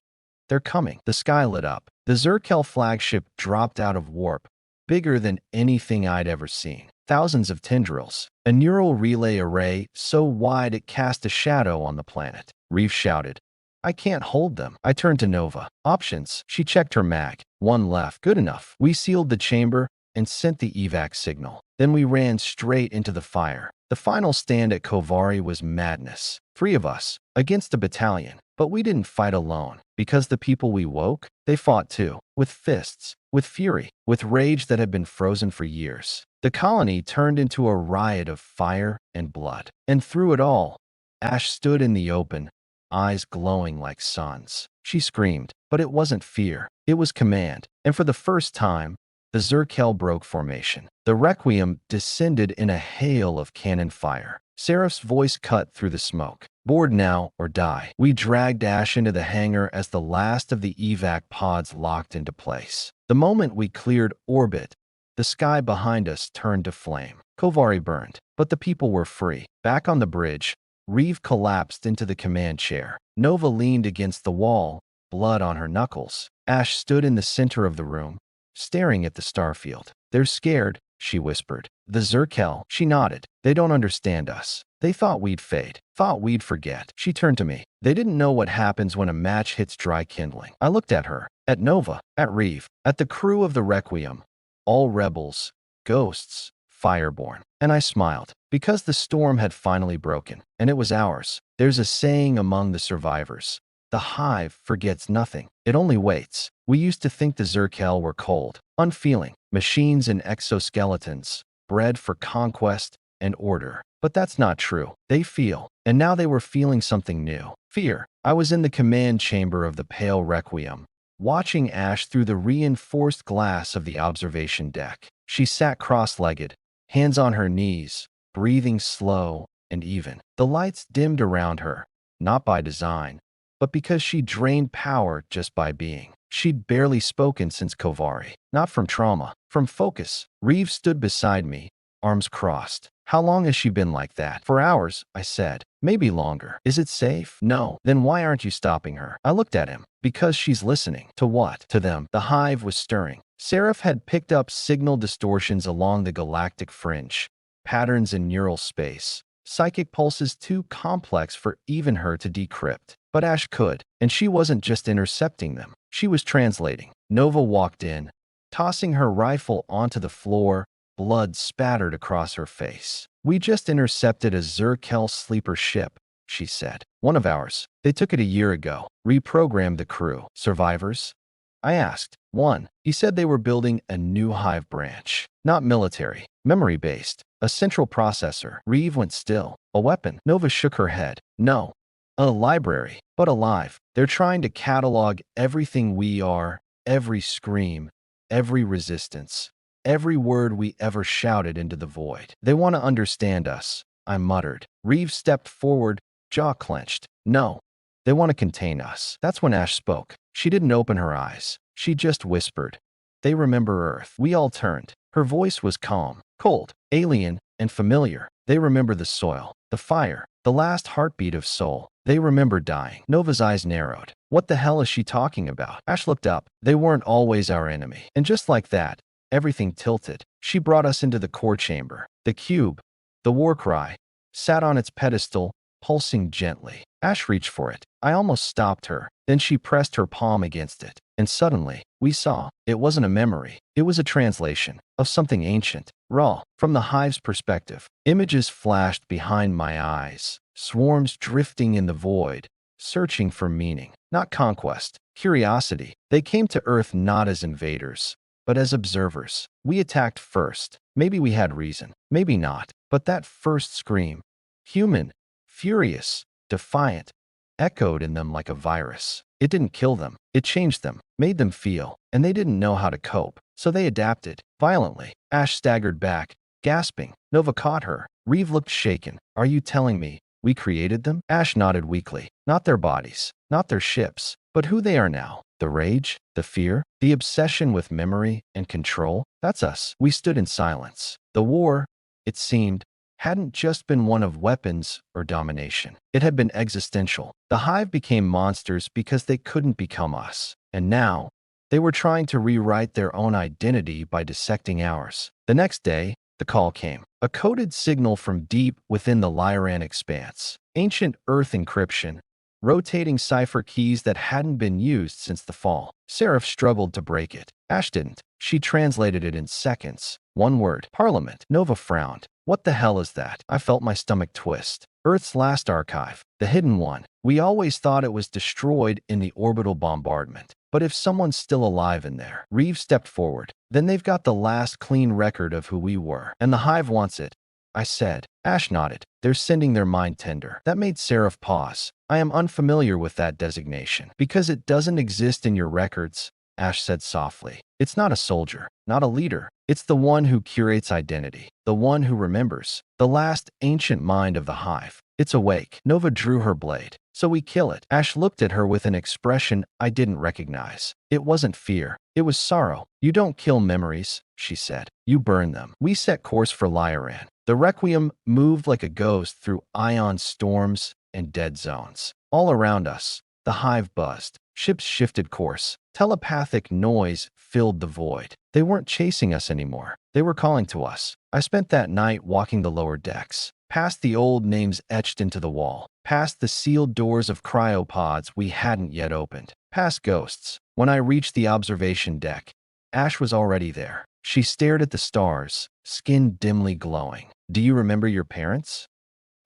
"They're coming." The sky lit up. The Zerkel flagship dropped out of warp, bigger than anything I'd ever seen. Thousands of tendrils. A neural relay array so wide it cast a shadow on the planet. Reeve shouted, "I can't hold them." I turned to Nova. Options. She checked her mag. One left. Good enough. We sealed the chamber and sent the evac signal. Then we ran straight into the fire. The final stand at Kovari was madness. 3 of us, against a battalion. But we didn't fight alone, because the people we woke, they fought too. With fists, with fury, with rage that had been frozen for years. The colony turned into a riot of fire and blood. And through it all, Ash stood in the open, eyes glowing like suns. She screamed, but it wasn't fear. It was command. And for the first time, the Zerkel broke formation. The Requiem descended in a hail of cannon fire. Seraph's voice cut through the smoke. Board now or die. We dragged Ash into the hangar as the last of the evac pods locked into place. The moment we cleared orbit, the sky behind us turned to flame. Kovari burned, but the people were free. Back on the bridge, Reeve collapsed into the command chair. Nova leaned against the wall, blood on her knuckles. Ash stood in the center of the room, staring at the starfield. "They're scared," she whispered. "The Zerkel." She nodded. "They don't understand us. They thought we'd fade, thought we'd forget." She turned to me. "They didn't know what happens when a match hits dry kindling." I looked at her, at Nova, at Reeve, at the crew of the Requiem. All rebels, ghosts, fireborn. And I smiled, because the storm had finally broken, and it was ours. There's a saying among the survivors: the Hive forgets nothing. It only waits. We used to think the Zerkel were cold, unfeeling, machines and exoskeletons, bred for conquest and order. But that's not true. They feel. And now they were feeling something new. Fear. I was in the command chamber of the Pale Requiem, watching Ash through the reinforced glass of the observation deck. She sat cross-legged, hands on her knees, breathing slow and even. The lights dimmed around her, not by design, but because she drained power just by being. She'd barely spoken since Kovari. Not from trauma, from focus. Reeve stood beside me, arms crossed. "How long has she been like that?" "For hours," I said. "Maybe longer." "Is it safe?" "No." "Then why aren't you stopping her?" I looked at him. "Because she's listening." "To what?" "To them." The Hive was stirring. Seraph had picked up signal distortions along the galactic fringe, patterns in neural space, psychic pulses too complex for even her to decrypt. But Ash could, and she wasn't just intercepting them. She was translating. Nova walked in, tossing her rifle onto the floor, blood spattered across her face. "We just intercepted a Zerkel sleeper ship," she said. "One of ours. They took it a year ago. Reprogrammed the crew." "Survivors?" I asked. "One." He said they were building a new Hive branch. Not military. Memory-based. A central processor. Reeve went still. "A weapon?" Nova shook her head. "No. A library. But alive. They're trying to catalog everything we are, every scream, every resistance, every word we ever shouted into the void. They want to understand us," I muttered. Reeve stepped forward, jaw clenched. "No. They want to contain us." That's when Ash spoke. She didn't open her eyes. She just whispered, "They remember Earth." We all turned. Her voice was calm, cold, alien, and familiar. "They remember the soil, the fire, the last heartbeat of soul. They remember dying." Nova's eyes narrowed. "What the hell is she talking about?" Ash looked up. "They weren't always our enemy." And just like that, everything tilted. She brought us into the core chamber. The cube, the war cry, sat on its pedestal, pulsing gently. Ash reached for it. I almost stopped her. Then she pressed her palm against it. And suddenly, we saw. It wasn't a memory. It was a translation of something ancient, raw. From the Hive's perspective, images flashed behind my eyes, swarms drifting in the void, searching for meaning. not conquest, curiosity. They came to Earth not as invaders, but as observers. We attacked first. Maybe we had reason, maybe not. But that first scream, human, furious, defiant, echoed in them like a virus. It didn't kill them. It changed them, made them feel, and they didn't know how to cope. So they adapted, violently. Ash staggered back, gasping. Nova caught her. Reeve looked shaken. Are you telling me we created them? Ash nodded weakly. Not their bodies, not their ships, but who they are now. The rage, the fear, the obsession with memory and control. That's us. We stood in silence. The war, it seemed, hadn't just been one of weapons or domination. It had been existential. The Hive became monsters because they couldn't become us. And now, they were trying to rewrite their own identity by dissecting ours. The next day, the call came. A coded signal from deep within the Lyran expanse. Ancient Earth encryption, rotating cipher keys that hadn't been used since the fall. Seraph struggled to break it. Ash didn't. She translated it in seconds. One word. Parliament. Nova frowned. What the hell is that? I felt my stomach twist. Earth's last archive. The hidden one. We always thought it was destroyed in the orbital bombardment. But if someone's still alive in there, Reeve stepped forward, then they've got the last clean record of who we were. And the Hive wants it, I said. Ash nodded. They're sending their mind tender. That made Seraph pause. I am unfamiliar with that designation. Because it doesn't exist in your records, Ash said softly. It's not a soldier, not a leader. It's the one who curates identity, the one who remembers, the last ancient mind of the Hive. It's awake. Nova drew her blade. So we kill it. Ash looked at her with an expression I didn't recognize. It wasn't fear. It was sorrow. You don't kill memories, she said. You burn them. We set course for Lyran. The Requiem moved like a ghost through ion storms and dead zones. All around us, the Hive buzzed. Ships shifted course. Telepathic noise filled the void. They weren't chasing us anymore. They were calling to us. I spent that night walking the lower decks, past the old names etched into the wall, past the sealed doors of cryopods we hadn't yet opened, past ghosts. When I reached the observation deck, Ash was already there. She stared at the stars, skin dimly glowing. Do you remember your parents?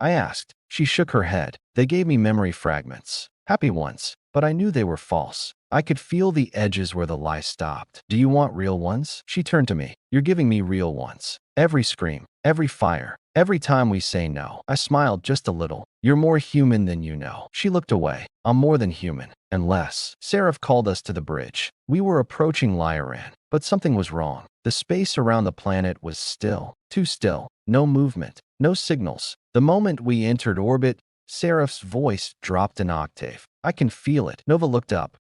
I asked. She shook her head. They gave me memory fragments. Happy ones, but I knew they were false. I could feel the edges where the lie stopped. Do you want real ones? She turned to me. You're giving me real ones. Every scream, every fire, every time we say no. I smiled just a little. You're more human than you know. She looked away. I'm more than human, and less. Seraph called us to the bridge. We were approaching Lyran, but something was wrong. The space around the planet was still. Too still. No movement. No signals. The moment we entered orbit, Seraph's voice dropped an octave. I can feel it. Nova looked up.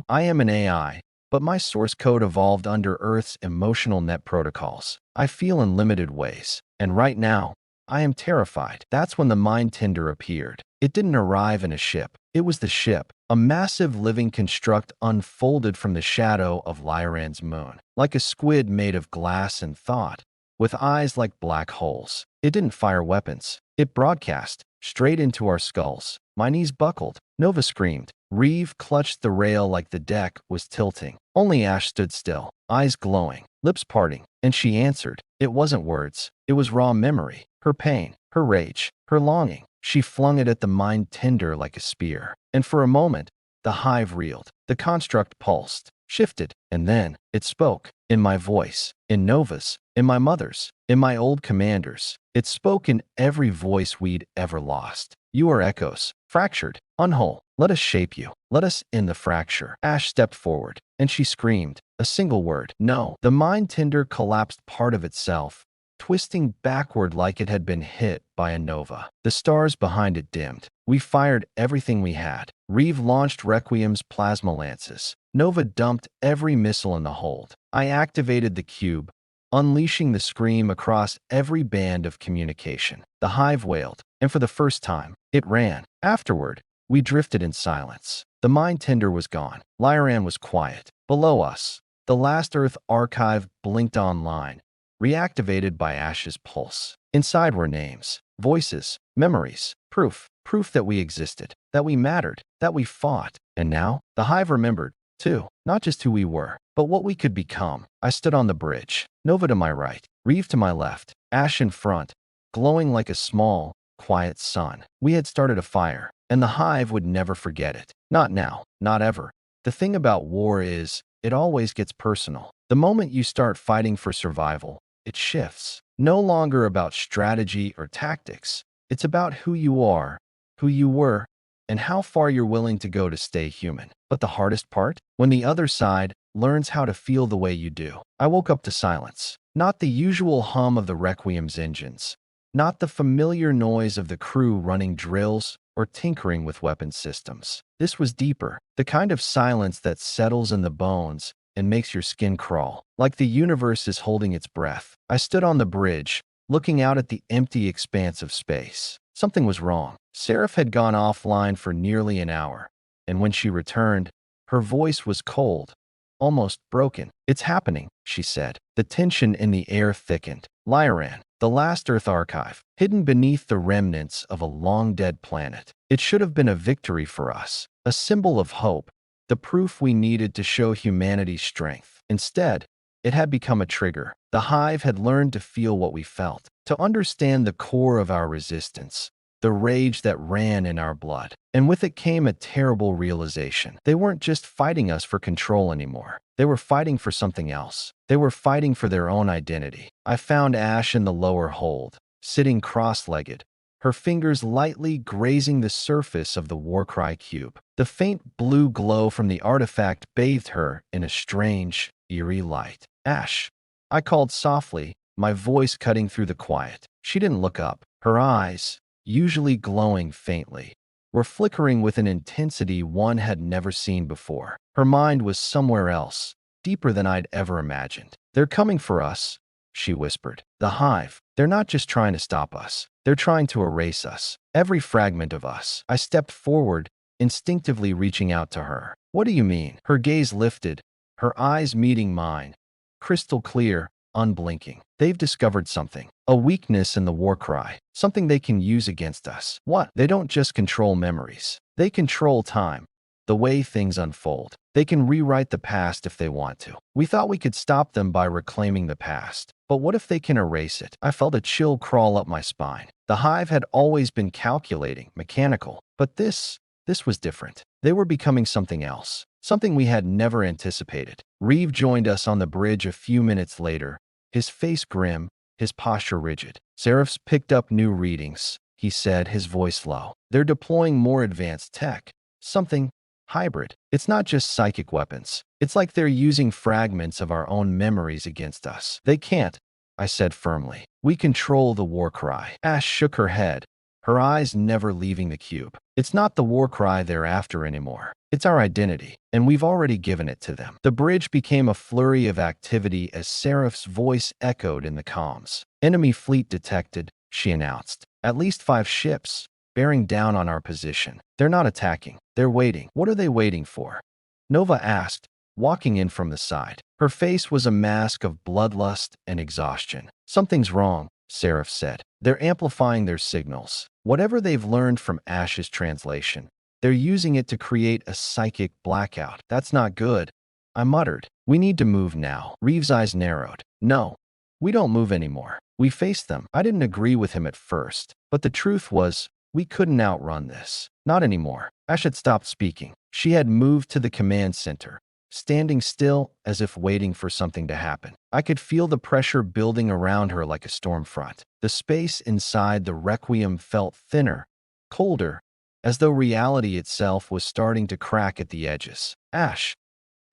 I am an AI, but my source code evolved under Earth's emotional net protocols. I feel in limited ways. And right now, I am terrified. That's when the mind tender appeared. It didn't arrive in a ship. It was the ship. A massive living construct unfolded from the shadow of Lyran's moon, like a squid made of glass and thought, with eyes like black holes. It didn't fire weapons. It broadcast straight into our skulls. My knees buckled. Nova screamed. Reeve clutched the rail like the deck was tilting. Only Ash stood still, eyes glowing, lips parting, and she answered. It wasn't words. It was raw memory. Her pain, her rage, her longing. She flung it at the mind tender like a spear. And for a moment, the Hive reeled. The construct pulsed, shifted, and then it spoke. In my voice, in Nova's, in my mother's, in my old commander's. It spoke in every voice we'd ever lost. You are echoes, fractured, unwhole. Let us shape you. Let us end the fracture. Ash stepped forward, and she screamed. A single word. No. The mind tender collapsed part of itself, twisting backward like it had been hit by a nova. The stars behind it dimmed. We fired everything we had. Reeve launched Requiem's plasma lances. Nova dumped every missile in the hold. I activated the cube, unleashing the scream across every band of communication. The Hive wailed, and for the first time, it ran. Afterward, we drifted in silence. The mind tender was gone. Lyran was quiet. Below us, the last Earth archive blinked online, reactivated by Ash's pulse. Inside were names, voices, memories, proof that we existed, that we mattered, that we fought. And now, the Hive remembered, too, not just who we were, but what we could become. I stood on the bridge, Nova to my right, Reeve to my left, Ash in front, glowing like a small, quiet sun. We had started a fire, and the Hive would never forget it. Not now, not ever. The thing about war is, it always gets personal. The moment you start fighting for survival, it shifts. No longer about strategy or tactics. It's about who you are, who you were, and how far you're willing to go to stay human. But the hardest part? When the other side learns how to feel the way you do. I woke up to silence. Not the usual hum of the Requiem's engines. Not the familiar noise of the crew running drills or tinkering with weapon systems. This was deeper, the kind of silence that settles in the bones and makes your skin crawl, like the universe is holding its breath. I stood on the bridge, looking out at the empty expanse of space. Something was wrong. Seraph had gone offline for nearly an hour, and when she returned, her voice was cold, almost broken. "It's happening," she said. The tension in the air thickened. Lyran, the last Earth archive, hidden beneath the remnants of a long-dead planet. It should have been a victory for us, a symbol of hope, the proof we needed to show humanity's strength. Instead, it had become a trigger. The Hive had learned to feel what we felt, to understand the core of our resistance, the rage that ran in our blood. And with it came a terrible realization. They weren't just fighting us for control anymore. They were fighting for something else. They were fighting for their own identity. I found Ash in the lower hold, sitting cross-legged, her fingers lightly grazing the surface of the Warcry cube. The faint blue glow from the artifact bathed her in a strange, eerie light. "Ash," I called softly, my voice cutting through the quiet. She didn't look up. Her eyes, usually glowing faintly, were flickering with an intensity one had never seen before. Her mind was somewhere else, deeper than I'd ever imagined. "They're coming for us," she whispered. "The Hive. They're not just trying to stop us. They're trying to erase us. Every fragment of us." I stepped forward, instinctively reaching out to her. "What do you mean?" Her gaze lifted, her eyes meeting mine, crystal clear, unblinking. "They've discovered something. A weakness in the Warcry. Something they can use against us." "What?" "They don't just control memories. They control time, the way things unfold. They can rewrite the past if they want to. We thought we could stop them by reclaiming the past. But what if they can erase it?" I felt a chill crawl up my spine. The Hive had always been calculating, mechanical. But this was different. They were becoming something else. Something we had never anticipated. Reeve joined us on the bridge a few minutes later, his face grim, his posture rigid. "Seraph's picked up new readings," he said, his voice low. "They're deploying more advanced tech. Something hybrid. It's not just psychic weapons. It's like they're using fragments of our own memories against us." "They can't," I said firmly. "We control the Warcry." Ash shook her head, her eyes never leaving the cube. "It's not the Warcry they're after anymore. It's our identity, and we've already given it to them." The bridge became a flurry of activity as Seraph's voice echoed in the comms. "Enemy fleet detected," she announced. "At least 5 ships, bearing down on our position. They're not attacking. They're waiting." "What are they waiting for?" Nova asked, walking in from the side. Her face was a mask of bloodlust and exhaustion. "Something's wrong," Seraph said. "They're amplifying their signals. Whatever they've learned from Ash's translation, they're using it to create a psychic blackout." "That's not good," I muttered. "We need to move now." Reeve's eyes narrowed. "No, we don't move anymore. We face them." I didn't agree with him at first, but the truth was, we couldn't outrun this. Not anymore. Ash had stopped speaking. She had moved to the command center, standing still as if waiting for something to happen. I could feel the pressure building around her like a storm front. The space inside the Requiem felt thinner, colder, as though reality itself was starting to crack at the edges. "Ash,"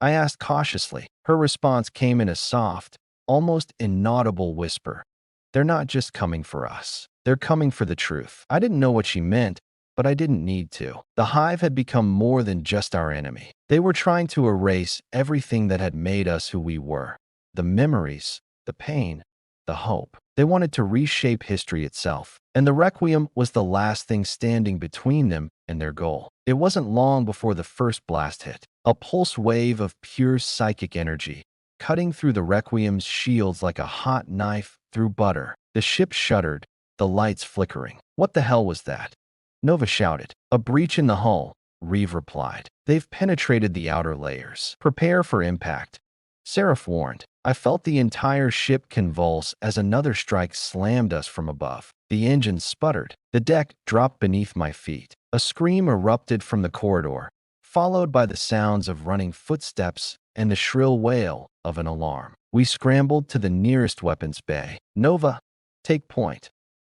I asked cautiously. Her response came in a soft, almost inaudible whisper. "They're not just coming for us. They're coming for the truth." I didn't know what she meant, but I didn't need to. The Hive had become more than just our enemy. They were trying to erase everything that had made us who we were. The memories, the pain, the hope. They wanted to reshape history itself, and the Requiem was the last thing standing between them and their goal. It wasn't long before the first blast hit, a pulse wave of pure psychic energy, cutting through the Requiem's shields like a hot knife through butter. The ship shuddered, the lights flickering. "What the hell was that?" Nova shouted. "A breach in the hull," Reeve replied. "They've penetrated the outer layers. Prepare for impact," Seraph warned. I felt the entire ship convulse as another strike slammed us from above. The engine sputtered. The deck dropped beneath my feet. A scream erupted from the corridor, followed by the sounds of running footsteps and the shrill wail of an alarm. We scrambled to the nearest weapons bay. Nova, take point,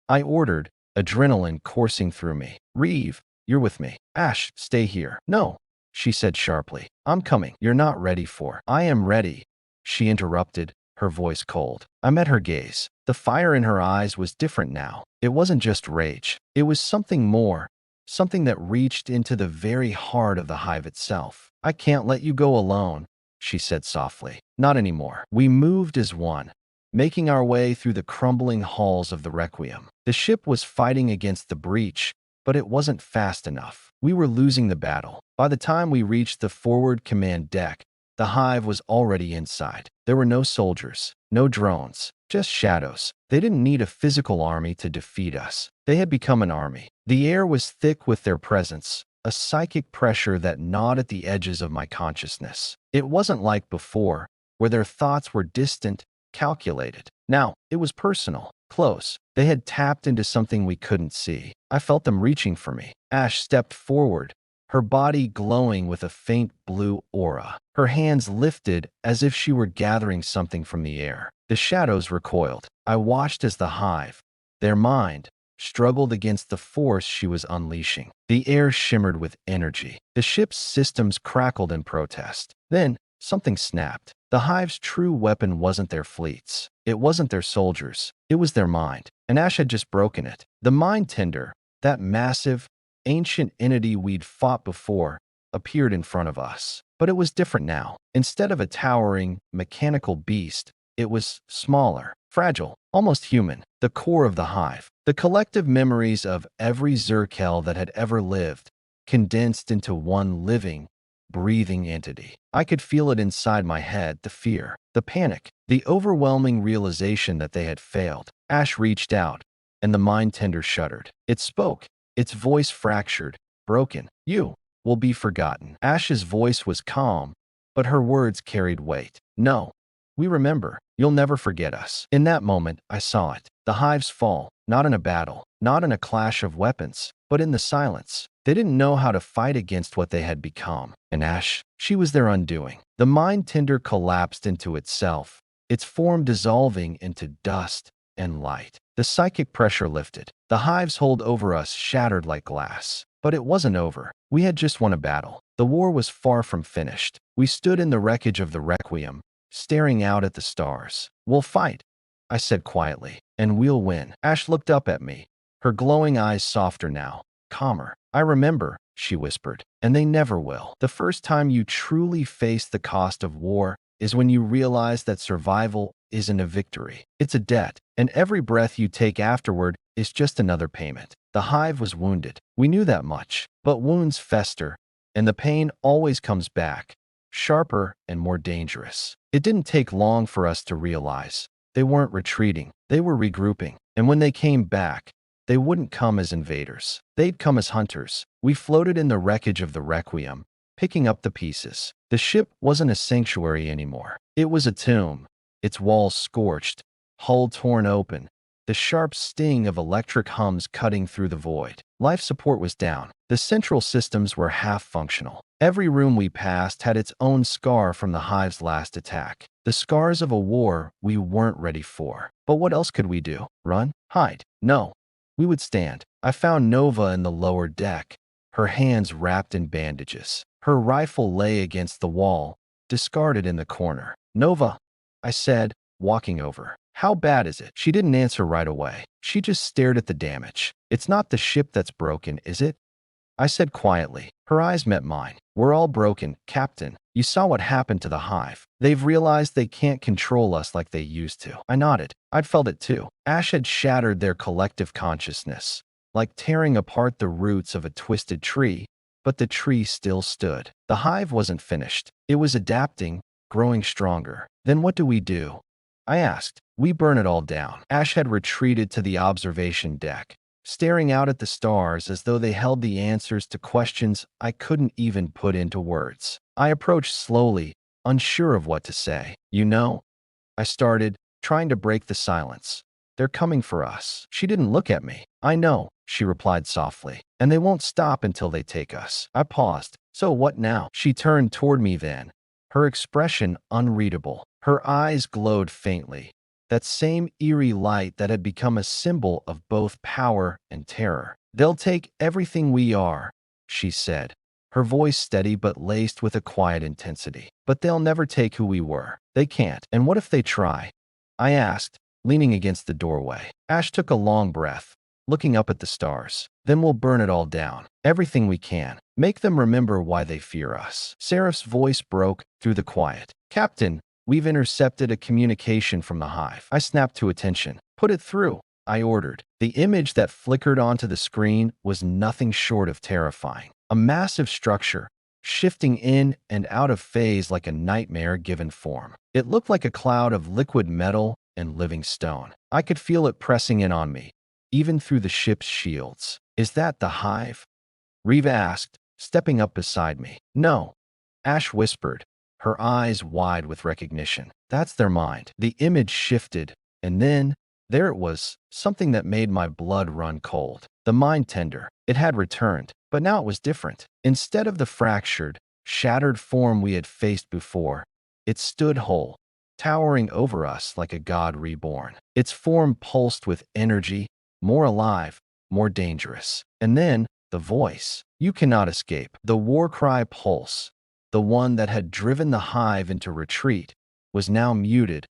I ordered, adrenaline coursing through me. Reeve, you're with me. Ash, stay here. No, she said sharply. I'm coming. You're not ready for. I am ready, she interrupted, her voice cold. I met her gaze. The fire in her eyes was different now. It wasn't just rage. It was something more, something that reached into the very heart of the hive itself. I can't let you go alone, she said softly. Not anymore. We moved as one, making our way through the crumbling halls of the Requiem. The ship was fighting against the breach, but it wasn't fast enough. We were losing the battle. By the time we reached the forward command deck, the hive was already inside. There were no soldiers, no drones, just shadows. They didn't need a physical army to defeat us. They had become an army. The air was thick with their presence, a psychic pressure that gnawed at the edges of my consciousness. It wasn't like before, where their thoughts were distant, calculated. Now, it was personal, close. They had tapped into something we couldn't see. I felt them reaching for me. Ash stepped forward, her body glowing with a faint blue aura. Her hands lifted as if she were gathering something from the air. The shadows recoiled. I watched as the hive, their mind, struggled against the force she was unleashing. The air shimmered with energy. The ship's systems crackled in protest. Then, something snapped. The hive's true weapon wasn't their fleets. It wasn't their soldiers. It was their mind. And Ash had just broken it. The mind tender, that massive, ancient entity we'd fought before, appeared in front of us. But it was different now. Instead of a towering, mechanical beast, it was smaller, fragile, almost human. The core of the hive. The collective memories of every Zerkel that had ever lived, condensed into one living, breathing entity. I could feel it inside my head, the fear, the panic, the overwhelming realization that they had failed. Ash reached out, and the mind tender shuddered. It spoke, its voice fractured, broken. You will be forgotten. Ash's voice was calm, but her words carried weight. No, we remember. You'll never forget us. In that moment, I saw it. The hive's fall, not in a battle, not in a clash of weapons, but in the silence. They didn't know how to fight against what they had become. And Ash, she was their undoing. The mind tender collapsed into itself, its form dissolving into dust and light. The psychic pressure lifted. The hive's hold over us shattered like glass. But it wasn't over. We had just won a battle. The war was far from finished. We stood in the wreckage of the Requiem, staring out at the stars. We'll fight, I said quietly, and we'll win. Ash looked up at me, her glowing eyes softer now, calmer. I remember, she whispered, and they never will. The first time you truly face the cost of war is when you realize that survival isn't a victory. It's a debt, and every breath you take afterward is just another payment. The hive was wounded. We knew that much, but wounds fester, and the pain always comes back, sharper and more dangerous. It didn't take long for us to realize. They weren't retreating. They were regrouping. And when they came back, they wouldn't come as invaders. They'd come as hunters. We floated in the wreckage of the Requiem, picking up the pieces. The ship wasn't a sanctuary anymore. It was a tomb, its walls scorched, hull torn open, the sharp sting of electric hums cutting through the void. Life support was down. The central systems were half functional. Every room we passed had its own scar from the hive's last attack. The scars of a war we weren't ready for. But what else could we do? Run? Hide? No. We would stand. I found Nova in the lower deck, her hands wrapped in bandages. Her rifle lay against the wall, discarded in the corner. Nova, I said, walking over. How bad is it? She didn't answer right away. She just stared at the damage. It's not the ship that's broken, is it? I said quietly. Her eyes met mine. We're all broken, Captain. You saw what happened to the hive. They've realized they can't control us like they used to. I nodded. I'd felt it too. Ash had shattered their collective consciousness, like tearing apart the roots of a twisted tree, but the tree still stood. The hive wasn't finished. It was adapting, growing stronger. Then what do we do? I asked. We burn it all down. Ash had retreated to the observation deck, staring out at the stars as though they held the answers to questions I couldn't even put into words. I approached slowly, unsure of what to say. You know, I started, trying to break the silence. They're coming for us. She didn't look at me. I know, she replied softly. And they won't stop until they take us. I paused. So what now? She turned toward me then, her expression unreadable. Her eyes glowed faintly, that same eerie light that had become a symbol of both power and terror. They'll take everything we are, she said, her voice steady but laced with a quiet intensity. But they'll never take who we were. They can't. And what if they try? I asked, leaning against the doorway. Ash took a long breath, looking up at the stars. Then we'll burn it all down. Everything we can. Make them remember why they fear us. Seraph's voice broke through the quiet. Captain, we've intercepted a communication from the Hive. I snapped to attention. Put it through, I ordered. The image that flickered onto the screen was nothing short of terrifying. A massive structure, shifting in and out of phase like a nightmare given form. It looked like a cloud of liquid metal and living stone. I could feel it pressing in on me, even through the ship's shields. Is that the Hive? Reeve asked, stepping up beside me. No, Ash whispered, her eyes wide with recognition. That's their mind. The image shifted, and then, there it was, something that made my blood run cold. The mind tender. It had returned, but now it was different. Instead of the fractured, shattered form we had faced before, it stood whole, towering over us like a god reborn. Its form pulsed with energy, more alive, more dangerous. And then, the voice. You cannot escape. The war cry pulse, the one that had driven the Hive into retreat, was now muted,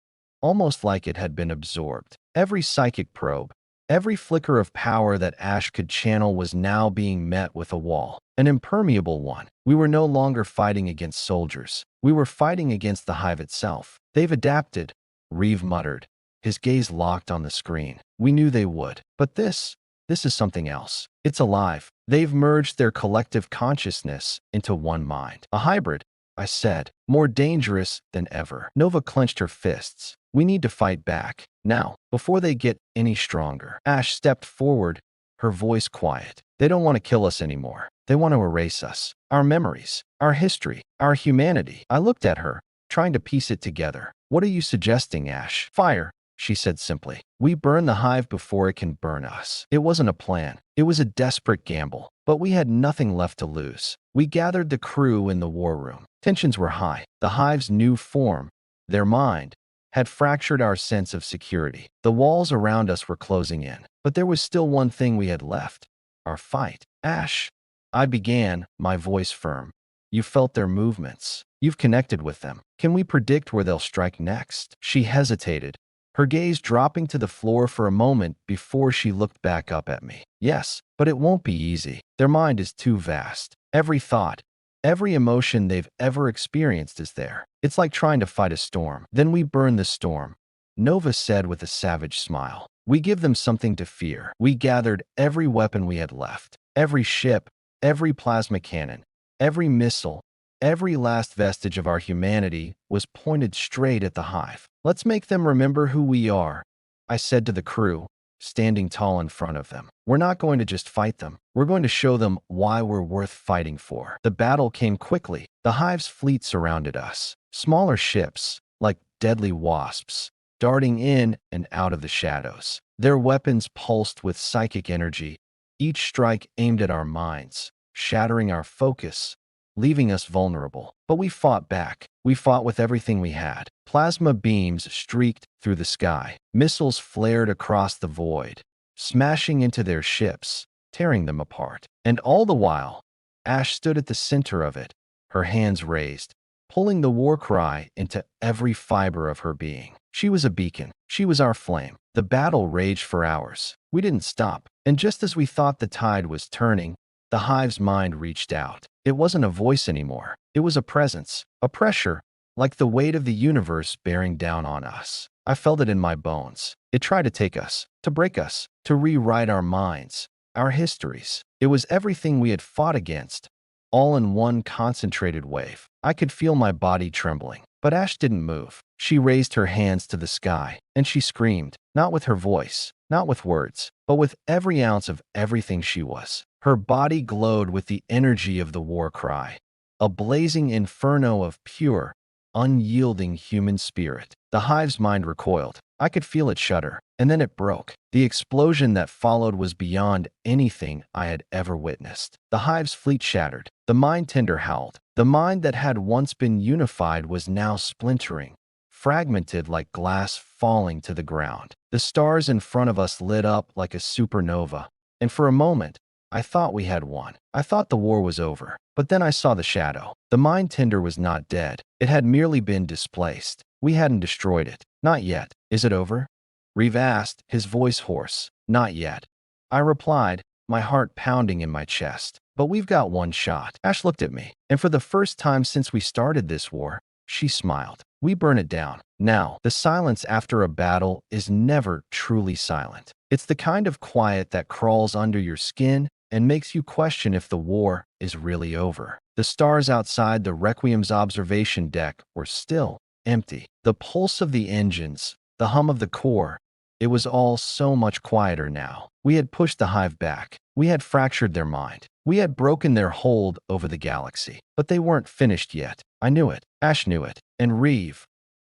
almost like it had been absorbed. Every psychic probe, every flicker of power that Ash could channel was now being met with a wall, an impermeable one. We were no longer fighting against soldiers. We were fighting against the Hive itself. They've adapted, Reeve muttered, his gaze locked on the screen. We knew they would. But this is something else. It's alive. They've merged their collective consciousness into one mind. A hybrid, I said, more dangerous than ever. Nova clenched her fists. We need to fight back, now, before they get any stronger. Ash stepped forward, her voice quiet. They don't want to kill us anymore. They want to erase us. Our memories, our history, our humanity. I looked at her, trying to piece it together. What are you suggesting, Ash? Fire, she said simply. We burn the Hive before it can burn us. It wasn't a plan. It was a desperate gamble. But we had nothing left to lose. We gathered the crew in the war room. Tensions were high. The Hive's new form, their mind, had fractured our sense of security. The walls around us were closing in. But there was still one thing we had left. Our fight. Ash, I began, my voice firm. You felt their movements. You've connected with them. Can we predict where they'll strike next? She hesitated, her gaze dropping to the floor for a moment before she looked back up at me. Yes, but it won't be easy. Their mind is too vast. Every thought, every emotion they've ever experienced is there. It's like trying to fight a storm. Then we burn the storm, Nova said with a savage smile. We give them something to fear. We gathered every weapon we had left, every ship, every plasma cannon, every missile, every last vestige of our humanity was pointed straight at the Hive. Let's make them remember who we are, I said to the crew, standing tall in front of them. We're not going to just fight them. We're going to show them why we're worth fighting for. The battle came quickly. The Hive's fleet surrounded us. Smaller ships, like deadly wasps, darting in and out of the shadows. Their weapons pulsed with psychic energy, each strike aimed at our minds, shattering our focus, leaving us vulnerable. But we fought back. We fought with everything we had. Plasma beams streaked through the sky. Missiles flared across the void, smashing into their ships, tearing them apart. And all the while, Ash stood at the center of it, her hands raised, pulling the war cry into every fiber of her being. She was a beacon. She was our flame. The battle raged for hours. We didn't stop. And just as we thought the tide was turning, the Hive's mind reached out. It wasn't a voice anymore. It was a presence, a pressure, like the weight of the universe bearing down on us. I felt it in my bones. It tried to take us, to break us, to rewrite our minds, our histories. It was everything we had fought against, all in one concentrated wave. I could feel my body trembling. But Ash didn't move. She raised her hands to the sky, and she screamed, not with her voice, not with words, but with every ounce of everything she was. Her body glowed with the energy of the war cry, a blazing inferno of pure, unyielding human spirit. The Hive's mind recoiled. I could feel it shudder, and then it broke. The explosion that followed was beyond anything I had ever witnessed. The Hive's fleet shattered. The mind tender howled. The mind that had once been unified was now splintering, fragmented like glass falling to the ground. The stars in front of us lit up like a supernova, and for a moment, I thought we had won. I thought the war was over. But then I saw the shadow. The mind tender was not dead. It had merely been displaced. We hadn't destroyed it. Not yet. Is it over? Reeve asked, his voice hoarse. Not yet. I replied, my heart pounding in my chest. But we've got one shot. Ash looked at me, and for the first time since we started this war, she smiled. We burn it down. Now, the silence after a battle is never truly silent. It's the kind of quiet that crawls under your skin and makes you question if the war is really over. The stars outside the Requiem's observation deck were still empty. The pulse of the engines, the hum of the core, it was all so much quieter now. We had pushed the Hive back. We had fractured their mind. We had broken their hold over the galaxy. But they weren't finished yet. I knew it. Ash knew it. And Reeve,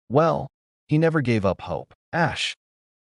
well, he never gave up hope. Ash,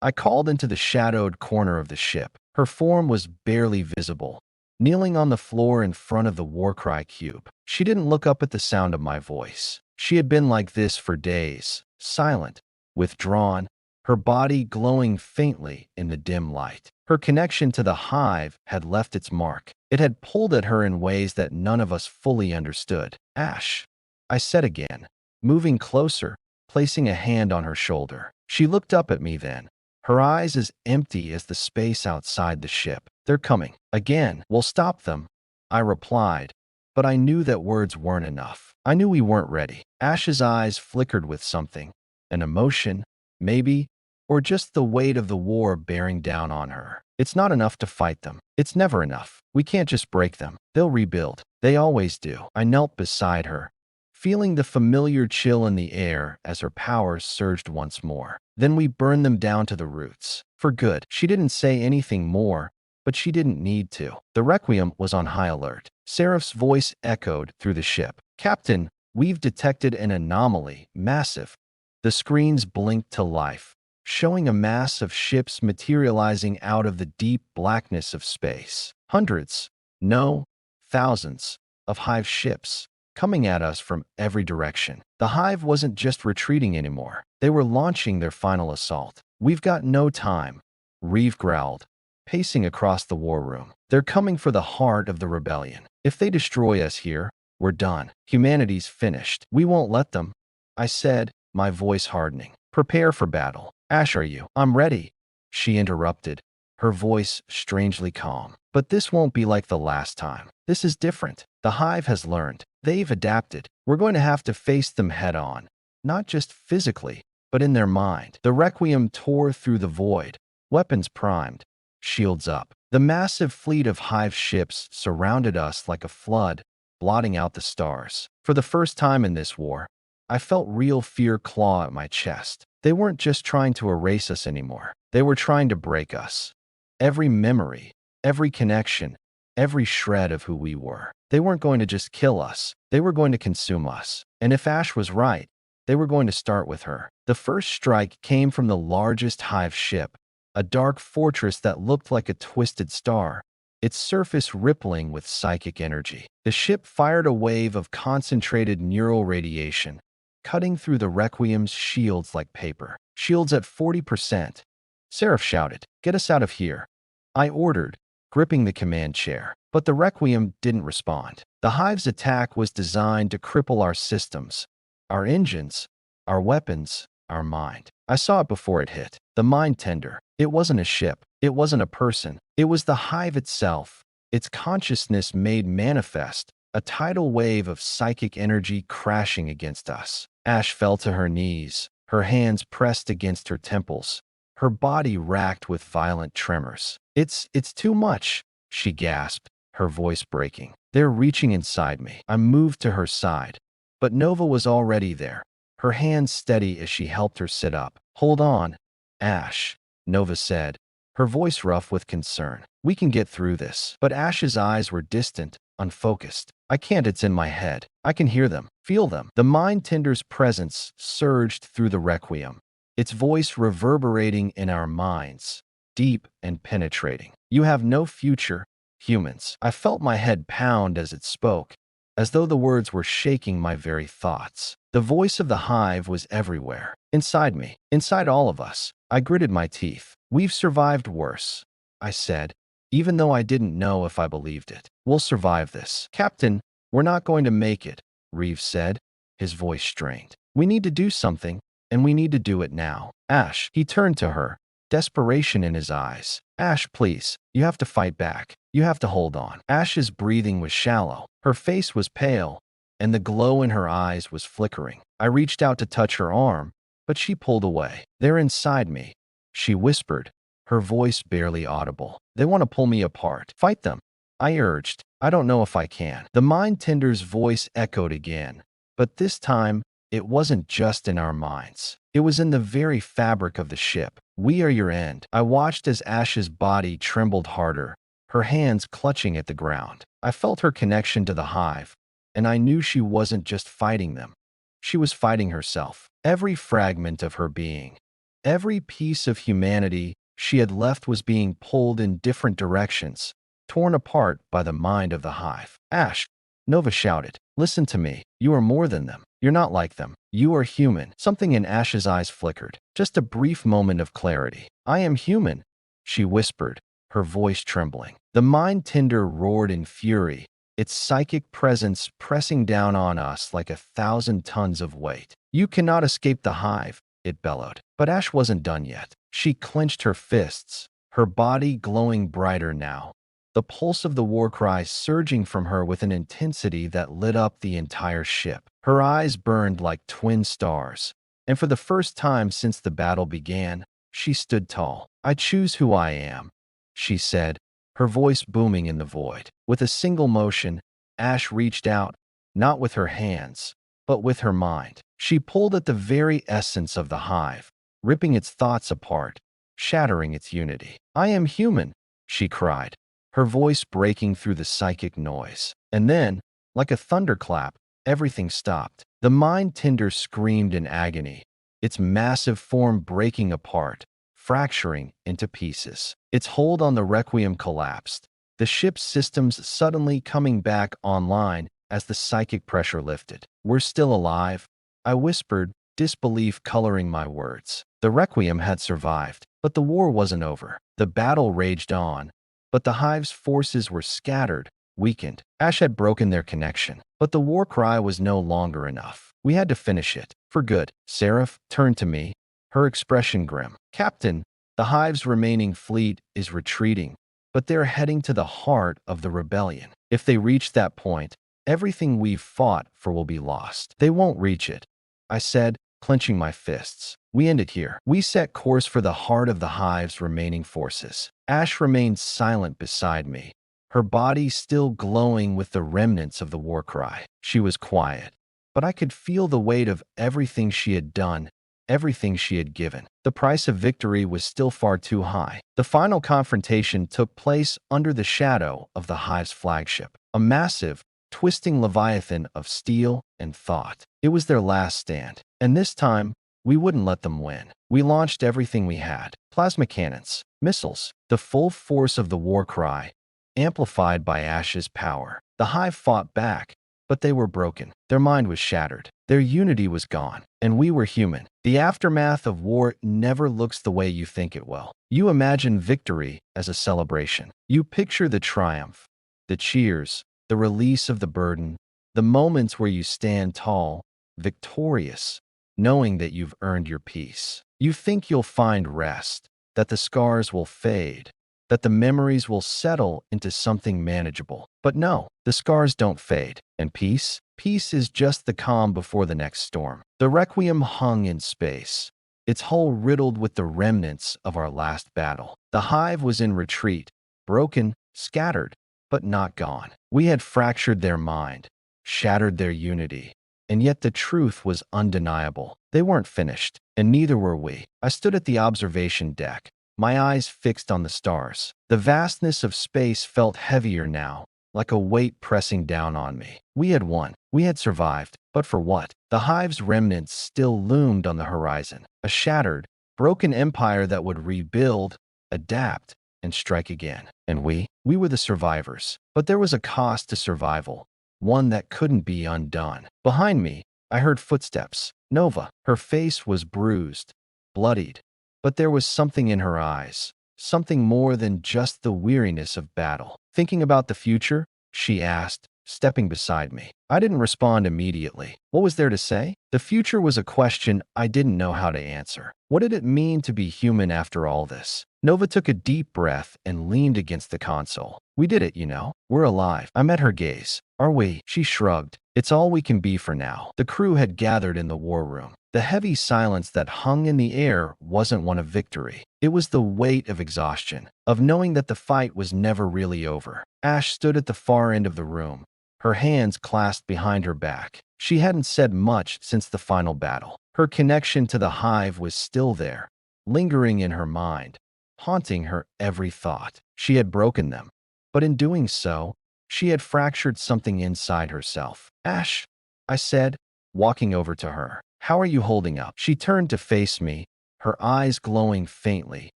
I called into the shadowed corner of the ship. Her form was barely visible, kneeling on the floor in front of the Warcry cube. She didn't look up at the sound of my voice. She had been like this for days, silent, withdrawn, her body glowing faintly in the dim light. Her connection to the Hive had left its mark. It had pulled at her in ways that none of us fully understood. Ash, I said again, moving closer, placing a hand on her shoulder. She looked up at me then, her eyes as empty as the space outside the ship. They're coming. Again. We'll stop them, I replied, but I knew that words weren't enough. I knew we weren't ready. Ash's eyes flickered with something, an emotion, maybe, or just the weight of the war bearing down on her. It's not enough to fight them. It's never enough. We can't just break them. They'll rebuild. They always do. I knelt beside her, feeling the familiar chill in the air as her powers surged once more. Then we burned them down to the roots. For good. She didn't say anything more, but she didn't need to. The Requiem was on high alert. Seraph's voice echoed through the ship. Captain, we've detected an anomaly. Massive. The screens blinked to life, showing a mass of ships materializing out of the deep blackness of space. Hundreds, no, thousands, of Hive ships, coming at us from every direction. The Hive wasn't just retreating anymore. They were launching their final assault. We've got no time, Reeve growled, pacing across the war room. They're coming for the heart of the rebellion. If they destroy us here, we're done. Humanity's finished. We won't let them, I said, my voice hardening. Prepare for battle. Ash, are you? I'm ready, she interrupted, her voice strangely calm. But this won't be like the last time. This is different. The Hive has learned. They've adapted. We're going to have to face them head on, not just physically, but in their mind. The Requiem tore through the void, weapons primed, shields up. The massive fleet of Hive ships surrounded us like a flood, blotting out the stars. For the first time in this war, I felt real fear claw at my chest. They weren't just trying to erase us anymore. They were trying to break us. Every memory, every connection, every shred of who we were. They weren't going to just kill us. They were going to consume us. And if Ash was right, they were going to start with her. The first strike came from the largest Hive ship, a dark fortress that looked like a twisted star, its surface rippling with psychic energy. The ship fired a wave of concentrated neural radiation, cutting through the Requiem's shields like paper. Shields at 40%. Seraph shouted, "Get us out of here," I ordered, gripping the command chair. But the Requiem didn't respond. The Hive's attack was designed to cripple our systems, our engines, our weapons, our mind. I saw it before it hit. The mind tender. It wasn't a ship. It wasn't a person. It was the Hive itself. Its consciousness made manifest, a tidal wave of psychic energy crashing against us. Ash fell to her knees, her hands pressed against her temples, her body racked with violent tremors. It's too much," she gasped, her voice breaking. "They're reaching inside me." I moved to her side, but Nova was already there, her hands steady as she helped her sit up. "Hold on, Ash," Nova said, her voice rough with concern. "We can get through this." But Ash's eyes were distant, unfocused. "I can't, it's in my head. I can hear them, feel them." The mind tender's presence surged through the Requiem, its voice reverberating in our minds, deep and penetrating. You have no future, humans. I felt my head pound as it spoke, as though the words were shaking my very thoughts. The voice of the hive was everywhere. Inside me, inside all of us. I gritted my teeth. We've survived worse, I said, even though I didn't know if I believed it. We'll survive this. Captain, we're not going to make it, Reeves said, his voice strained. We need to do something, and we need to do it now. Ash, he turned to her, desperation in his eyes. Ash, please, you have to fight back. You have to hold on. Ash's breathing was shallow. Her face was pale, and the glow in her eyes was flickering. I reached out to touch her arm, but she pulled away. They're inside me, she whispered, her voice barely audible. They want to pull me apart. Fight them, I urged. I don't know if I can. The mind tender's voice echoed again, but this time it wasn't just in our minds. It was in the very fabric of the ship. We are your end. I watched as Ash's body trembled harder, her hands clutching at the ground. I felt her connection to the hive, and I knew she wasn't just fighting them. She was fighting herself. Every fragment of her being, every piece of humanity she had left was being pulled in different directions, torn apart by the mind of the hive. Ash, Nova shouted, listen to me. You are more than them. You're not like them. You are human. Something in Ash's eyes flickered. Just a brief moment of clarity. I am human, she whispered, her voice trembling. The mind tender roared in fury, its psychic presence pressing down on us like 1,000 tons of weight. You cannot escape the hive, it bellowed. But Ash wasn't done yet. She clenched her fists, her body glowing brighter now, the pulse of the war cry surging from her with an intensity that lit up the entire ship. Her eyes burned like twin stars, and for the first time since the battle began, she stood tall. I choose who I am, she said, her voice booming in the void. With a single motion, Ash reached out, not with her hands, but with her mind. She pulled at the very essence of the hive, ripping its thoughts apart, shattering its unity. I am human, she cried, her voice breaking through the psychic noise. And then, like a thunderclap, everything stopped. The mind tender screamed in agony, its massive form breaking apart, fracturing into pieces. Its hold on the Requiem collapsed, the ship's systems suddenly coming back online as the psychic pressure lifted. We're still alive, I whispered, disbelief coloring my words. The Requiem had survived, but the war wasn't over. The battle raged on, but the hive's forces were scattered, weakened. Ash had broken their connection, but the war cry was no longer enough. We had to finish it, for good. Seraph turned to me, her expression grim. Captain, the hive's remaining fleet is retreating, but they're heading to the heart of the rebellion. If they reach that point, everything we've fought for will be lost. They won't reach it, I said, clenching my fists. We end it here. We set course for the heart of the hive's remaining forces. Ash remained silent beside me, her body still glowing with the remnants of the war cry. She was quiet, but I could feel the weight of everything she had done, everything she had given. The price of victory was still far too high. The final confrontation took place under the shadow of the hive's flagship, a massive, twisting leviathan of steel and thought. It was their last stand, and this time, we wouldn't let them win. We launched everything we had. Plasma cannons, missiles, the full force of the war cry, amplified by Ash's power. The hive fought back, but they were broken. Their mind was shattered. Their unity was gone, and we were human. The aftermath of war never looks the way you think it will. You imagine victory as a celebration. You picture the triumph, the cheers, the release of the burden, the moments where you stand tall, victorious, knowing that you've earned your peace. You think you'll find rest, that the scars will fade, that the memories will settle into something manageable. But no, the scars don't fade. And peace? Peace is just the calm before the next storm. The Requiem hung in space, its hull riddled with the remnants of our last battle. The hive was in retreat, broken, scattered, but not gone. We had fractured their mind, shattered their unity, and yet the truth was undeniable. They weren't finished, and neither were we. I stood at the observation deck, my eyes fixed on the stars. The vastness of space felt heavier now, like a weight pressing down on me. We had won. We had survived. But for what? The hive's remnants still loomed on the horizon, a shattered, broken empire that would rebuild, adapt, and strike again. And we were the survivors. But there was a cost to survival, one that couldn't be undone. Behind me, I heard footsteps. Nova. Her face was bruised, bloodied, but there was something in her eyes, something more than just the weariness of battle. Thinking about the future? She asked, stepping beside me. I didn't respond immediately. What was there to say? The future was a question I didn't know how to answer. What did it mean to be human after all this? Nova took a deep breath and leaned against the console. We did it, you know. We're alive. I met her gaze. Are we? She shrugged. It's all we can be for now. The crew had gathered in the war room. The heavy silence that hung in the air wasn't one of victory. It was the weight of exhaustion, of knowing that the fight was never really over. Ash stood at the far end of the room, her hands clasped behind her back. She hadn't said much since the final battle. Her connection to the Hive was still there, lingering in her mind, haunting her every thought. She had broken them, but in doing so, she had fractured something inside herself. Ash, I said, walking over to her. How are you holding up? She turned to face me, her eyes glowing faintly,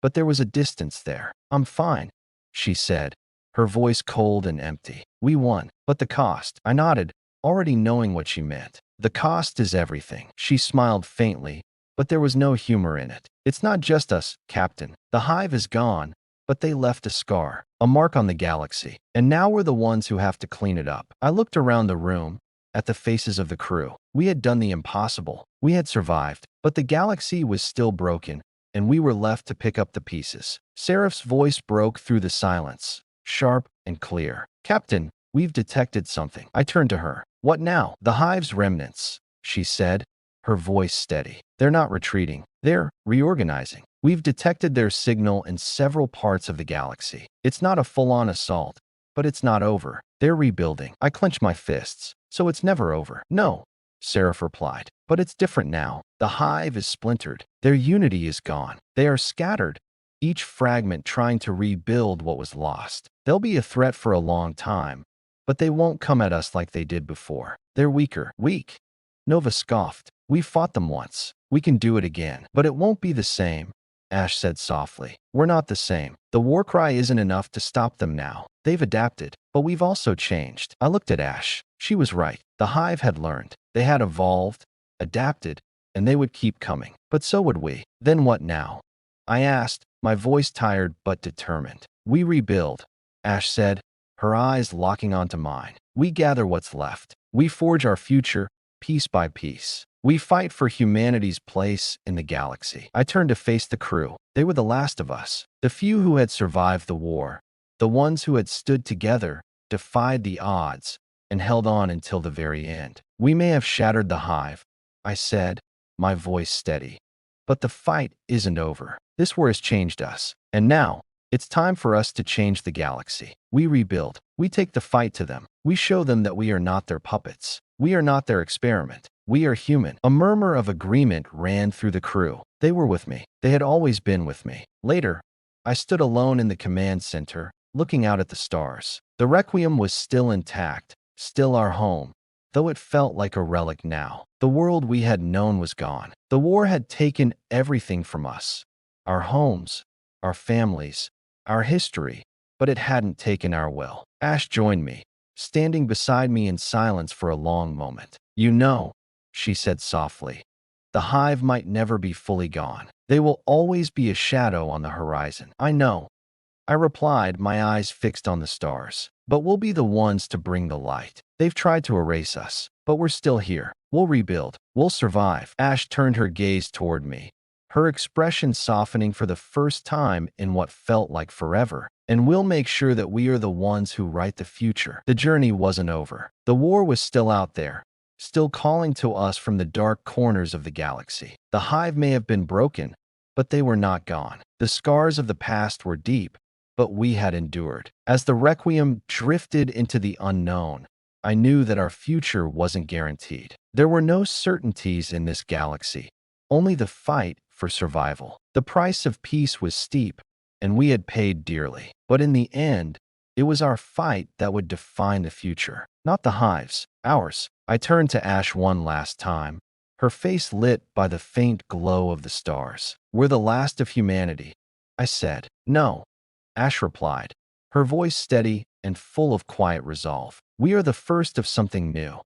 but there was a distance there. I'm fine, she said, her voice cold and empty. We won, but the cost. I nodded, already knowing what she meant. The cost is everything. She smiled faintly, but there was no humor in it. It's not just us, Captain. The Hive is gone, but they left a scar, a mark on the galaxy, and now we're the ones who have to clean it up. I looked around the room, at the faces of the crew. We had done the impossible. We had survived, but the galaxy was still broken, and we were left to pick up the pieces. Seraph's voice broke through the silence, sharp and clear. Captain, we've detected something. I turned to her. What now? The Hive's remnants, she said, her voice steady. They're not retreating. They're reorganizing. We've detected their signal in several parts of the galaxy. It's not a full-on assault, but it's not over. They're rebuilding. I clenched my fists. So it's never over. No, Seraph replied. But it's different now. The Hive is splintered. Their unity is gone. They are scattered, each fragment trying to rebuild what was lost. They'll be a threat for a long time, but they won't come at us like they did before. They're weaker. Weak. Nova scoffed. We fought them once. We can do it again. But it won't be the same, Ash said softly. We're not the same. The war cry isn't enough to stop them now. They've adapted, but we've also changed. I looked at Ash. She was right. The Hive had learned. They had evolved, adapted, and they would keep coming. But so would we. Then what now? I asked, my voice tired but determined. We rebuild, Ash said, her eyes locking onto mine. We gather what's left. We forge our future, piece by piece. We fight for humanity's place in the galaxy. I turned to face the crew. They were the last of us. The few who had survived the war. The ones who had stood together, defied the odds, and held on until the very end. We may have shattered the Hive, I said, my voice steady. But the fight isn't over. This war has changed us. And now, it's time for us to change the galaxy. We rebuild. We take the fight to them. We show them that we are not their puppets. We are not their experiment. We are human. A murmur of agreement ran through the crew. They were with me. They had always been with me. Later, I stood alone in the command center, looking out at the stars. The Requiem was still intact, still our home, though it felt like a relic now. The world we had known was gone. The war had taken everything from us. Our homes, our families, our history, but it hadn't taken our will. Ash joined me, standing beside me in silence for a long moment. You know, she said softly, the Hive might never be fully gone. They will always be a shadow on the horizon. I know, I replied, my eyes fixed on the stars. But we'll be the ones to bring the light. They've tried to erase us, but we're still here. We'll rebuild. We'll survive. Ash turned her gaze toward me, her expression softening for the first time in what felt like forever. And we'll make sure that we are the ones who write the future. The journey wasn't over. The war was still out there, still calling to us from the dark corners of the galaxy. The Hive may have been broken, but they were not gone. The scars of the past were deep, but we had endured. As the Requiem drifted into the unknown, I knew that our future wasn't guaranteed. There were no certainties in this galaxy, only the fight for survival. The price of peace was steep, and we had paid dearly. But in the end, it was our fight that would define the future, not the Hive's, ours. I turned to Ash one last time, her face lit by the faint glow of the stars. "We're the last of humanity," I said. "No," Ash replied, her voice steady and full of quiet resolve. "We are the first of something new."